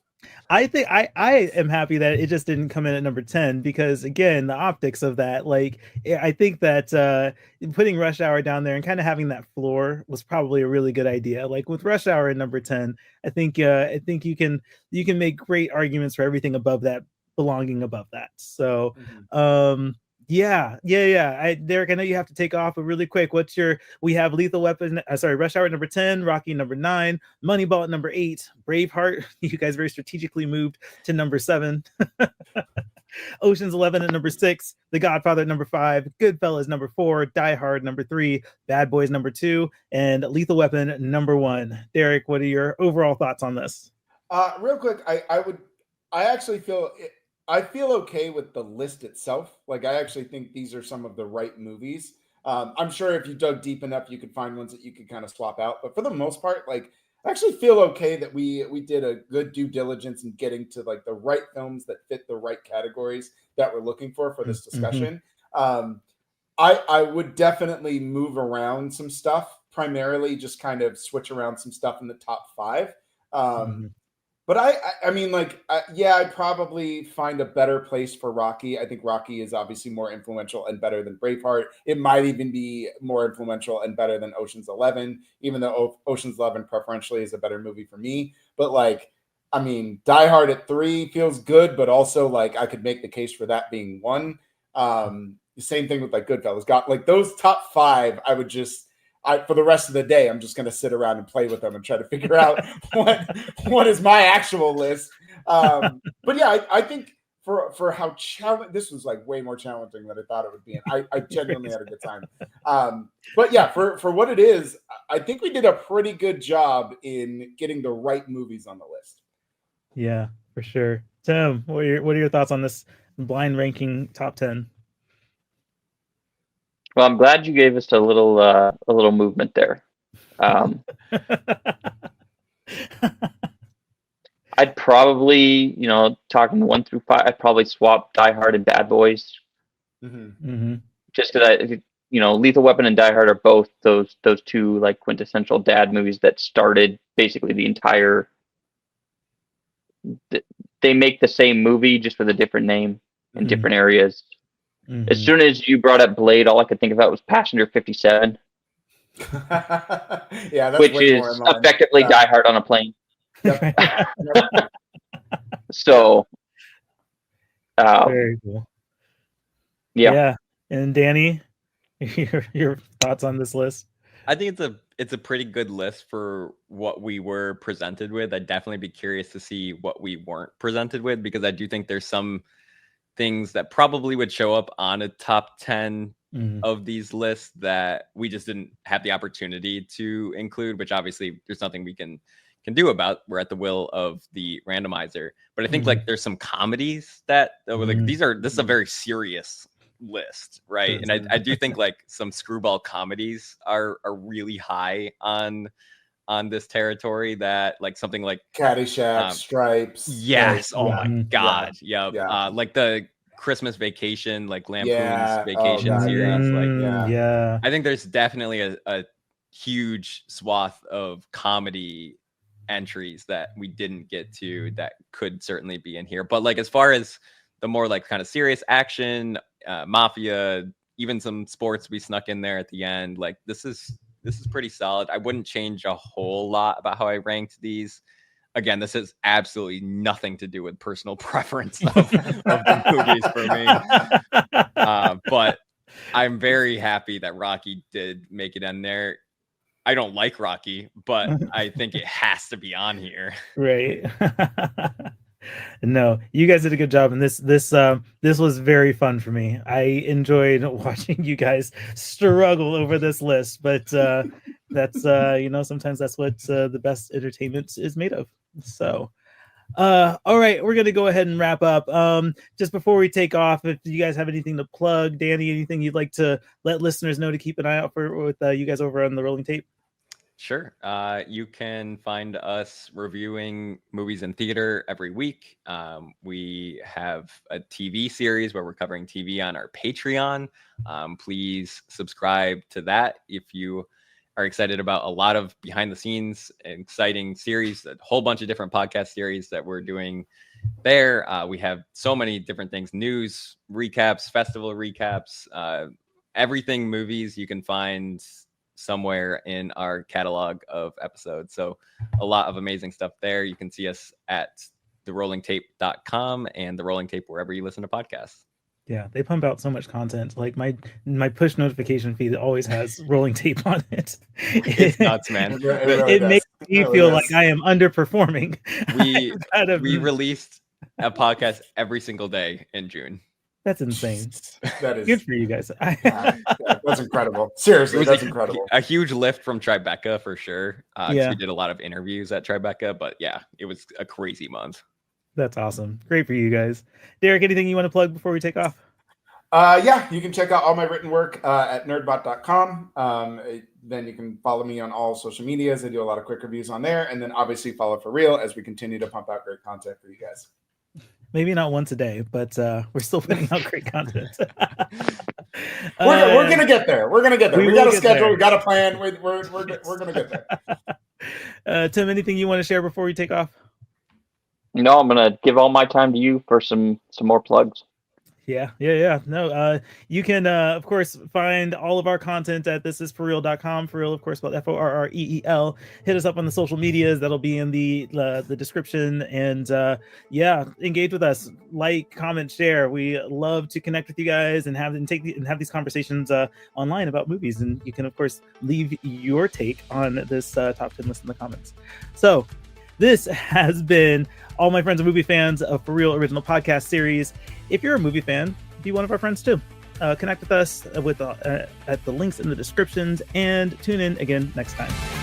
A: I think I am happy that it just didn't come in at number 10 because again, the optics of that, like I think that putting Rush Hour down there and kind of having that floor was probably a really good idea. Like with Rush Hour at number 10, I think you can make great arguments for everything above that belonging above that. So Yeah. Derek, I know you have to take off, but really quick, we have Lethal Weapon, Rush Hour at number 10, Rocky number 9, Moneyball at number 8, Braveheart, you guys very strategically moved to number 7. Ocean's 11 at number 6, The Godfather at number 5, Goodfellas number 4, Die Hard number 3, Bad Boys number 2, and Lethal Weapon number 1. Derek, what are your overall thoughts on this?
C: Real quick, I feel okay with the list itself. Like, I actually think these are some of the right movies. I'm sure if you dug deep enough, you could find ones that you could kind of swap out. But for the most part, like, I actually feel okay that we did a good due diligence in getting to like the right films that fit the right categories that we're looking for this discussion. I would definitely move around some stuff, primarily just kind of switch around some stuff in the top 5. But I mean, like, I'd probably find a better place for Rocky. I think Rocky is obviously more influential and better than Braveheart. It might even be more influential and better than Ocean's 11, even though Ocean's 11 preferentially is a better movie for me. But like, I mean, Die Hard at 3 feels good, but also like I could make the case for that being 1. The same thing with like Goodfellas. Got like those top 5. I would just. For the rest of the day, I'm just going to sit around and play with them and try to figure out what is my actual list. But yeah, I think for how challenging this was, like way more challenging than I thought it would be, and I genuinely had a good time. But yeah, for what it is, I think we did a pretty good job in getting the right movies on the list.
A: Yeah, for sure. Tim, what are your thoughts on this blind ranking top 10?
D: Well, I'm glad you gave us a little movement there. I'd probably, talking 1 through 5, I'd probably swap Die Hard and Bad Boys. Just because Lethal Weapon and Die Hard are both those two like quintessential dad movies that started basically the entire. They make the same movie just with a different name in different areas. As soon as you brought up Blade, all I could think about was Passenger 57.
C: Yeah, that's
D: which
C: way
D: is
C: more in line.
D: effectively Die Hard on a plane.
C: Yep.
D: So,
A: very cool.
D: Yeah.
A: And Danny, your thoughts on this list?
B: I think it's a pretty good list for what we were presented with. I'd definitely be curious to see what we weren't presented with, because I do think there's some things that probably would show up on a top 10 of these lists that we just didn't have the opportunity to include, which obviously there's nothing we can do about. We're at the will of the randomizer. But I think like there's some comedies that like this is a very serious list, right? And I do think like some screwball comedies are really high on this territory, that like something like
C: Caddyshack, Stripes.
B: Yes. Oh my God. Yeah. Like the Christmas Vacation, like Lampoon's Vacation series.
A: I
B: think there's definitely a huge swath of comedy entries that we didn't get to that could certainly be in here. But like, as far as the more like kind of serious action, mafia, even some sports we snuck in there at the end, like this is pretty solid. I wouldn't change a whole lot about how I ranked these. Again, this has absolutely nothing to do with personal preference of the movies for me. But I'm very happy that Rocky did make it in there. I don't like Rocky, but I think it has to be on here.
A: Right. No, you guys did a good job, and this was very fun for me. I enjoyed watching you guys struggle over this list, but that's sometimes that's what the best entertainment is made of. So all right, we're gonna go ahead and wrap up. Just before we take off, if you guys have anything to plug, Danny, anything you'd like to let listeners know to keep an eye out for with you guys over on the Rolling Tape?
B: Sure. You can find us reviewing movies in theater every week. We have a TV series where we're covering TV on our Patreon. Please subscribe to that if you are excited about a lot of behind the scenes exciting series, a whole bunch of different podcast series that we're doing there. We have so many different things, news recaps, festival recaps, everything movies you can find somewhere in our catalog of episodes. So a lot of amazing stuff there. You can see us at therollingtape.com and the Rolling Tape wherever you listen to podcasts.
A: Yeah, they pump out so much content. Like my push notification feed always has Rolling Tape on it.
B: It's nuts, man.
A: It makes me feel like I am underperforming.
B: We released a podcast every single day in June.
A: That's insane.
C: That is
A: good for you guys.
C: That's incredible. Seriously, that's incredible.
B: A huge lift from Tribeca for sure.
A: Yeah.
B: We did a lot of interviews at Tribeca, but yeah, it was a crazy month.
A: That's awesome. Great for you guys. Derek, anything you want to plug before we take off?
C: Yeah, you can check out all my written work at nerdbot.com. Then you can follow me on all social medias. I do a lot of quick reviews on there. And then obviously follow For Real as we continue to pump out great content for you guys.
A: Maybe not once a day, but we're still putting out great content.
C: We're gonna get there. We're gonna get there. We got a schedule.
A: There.
C: We got a plan. We're gonna get
A: there. Tim, anything you want to share before we take off?
D: No, I'm gonna give all my time to you for some more plugs.
A: Yeah. No, you can, of course, find all of our content at thisisforreal.com. For Real, of course, spelled FORREEL. Hit us up on the social medias. That'll be in the description. And engage with us. Like, comment, share. We love to connect with you guys and have these conversations online about movies. And you can, of course, leave your take on this top 10 list in the comments. So this has been All My Friends Are Movie Fans, a For Real original podcast series. If you're a movie fan, be one of our friends too. Connect with us at the links in the descriptions and tune in again next time.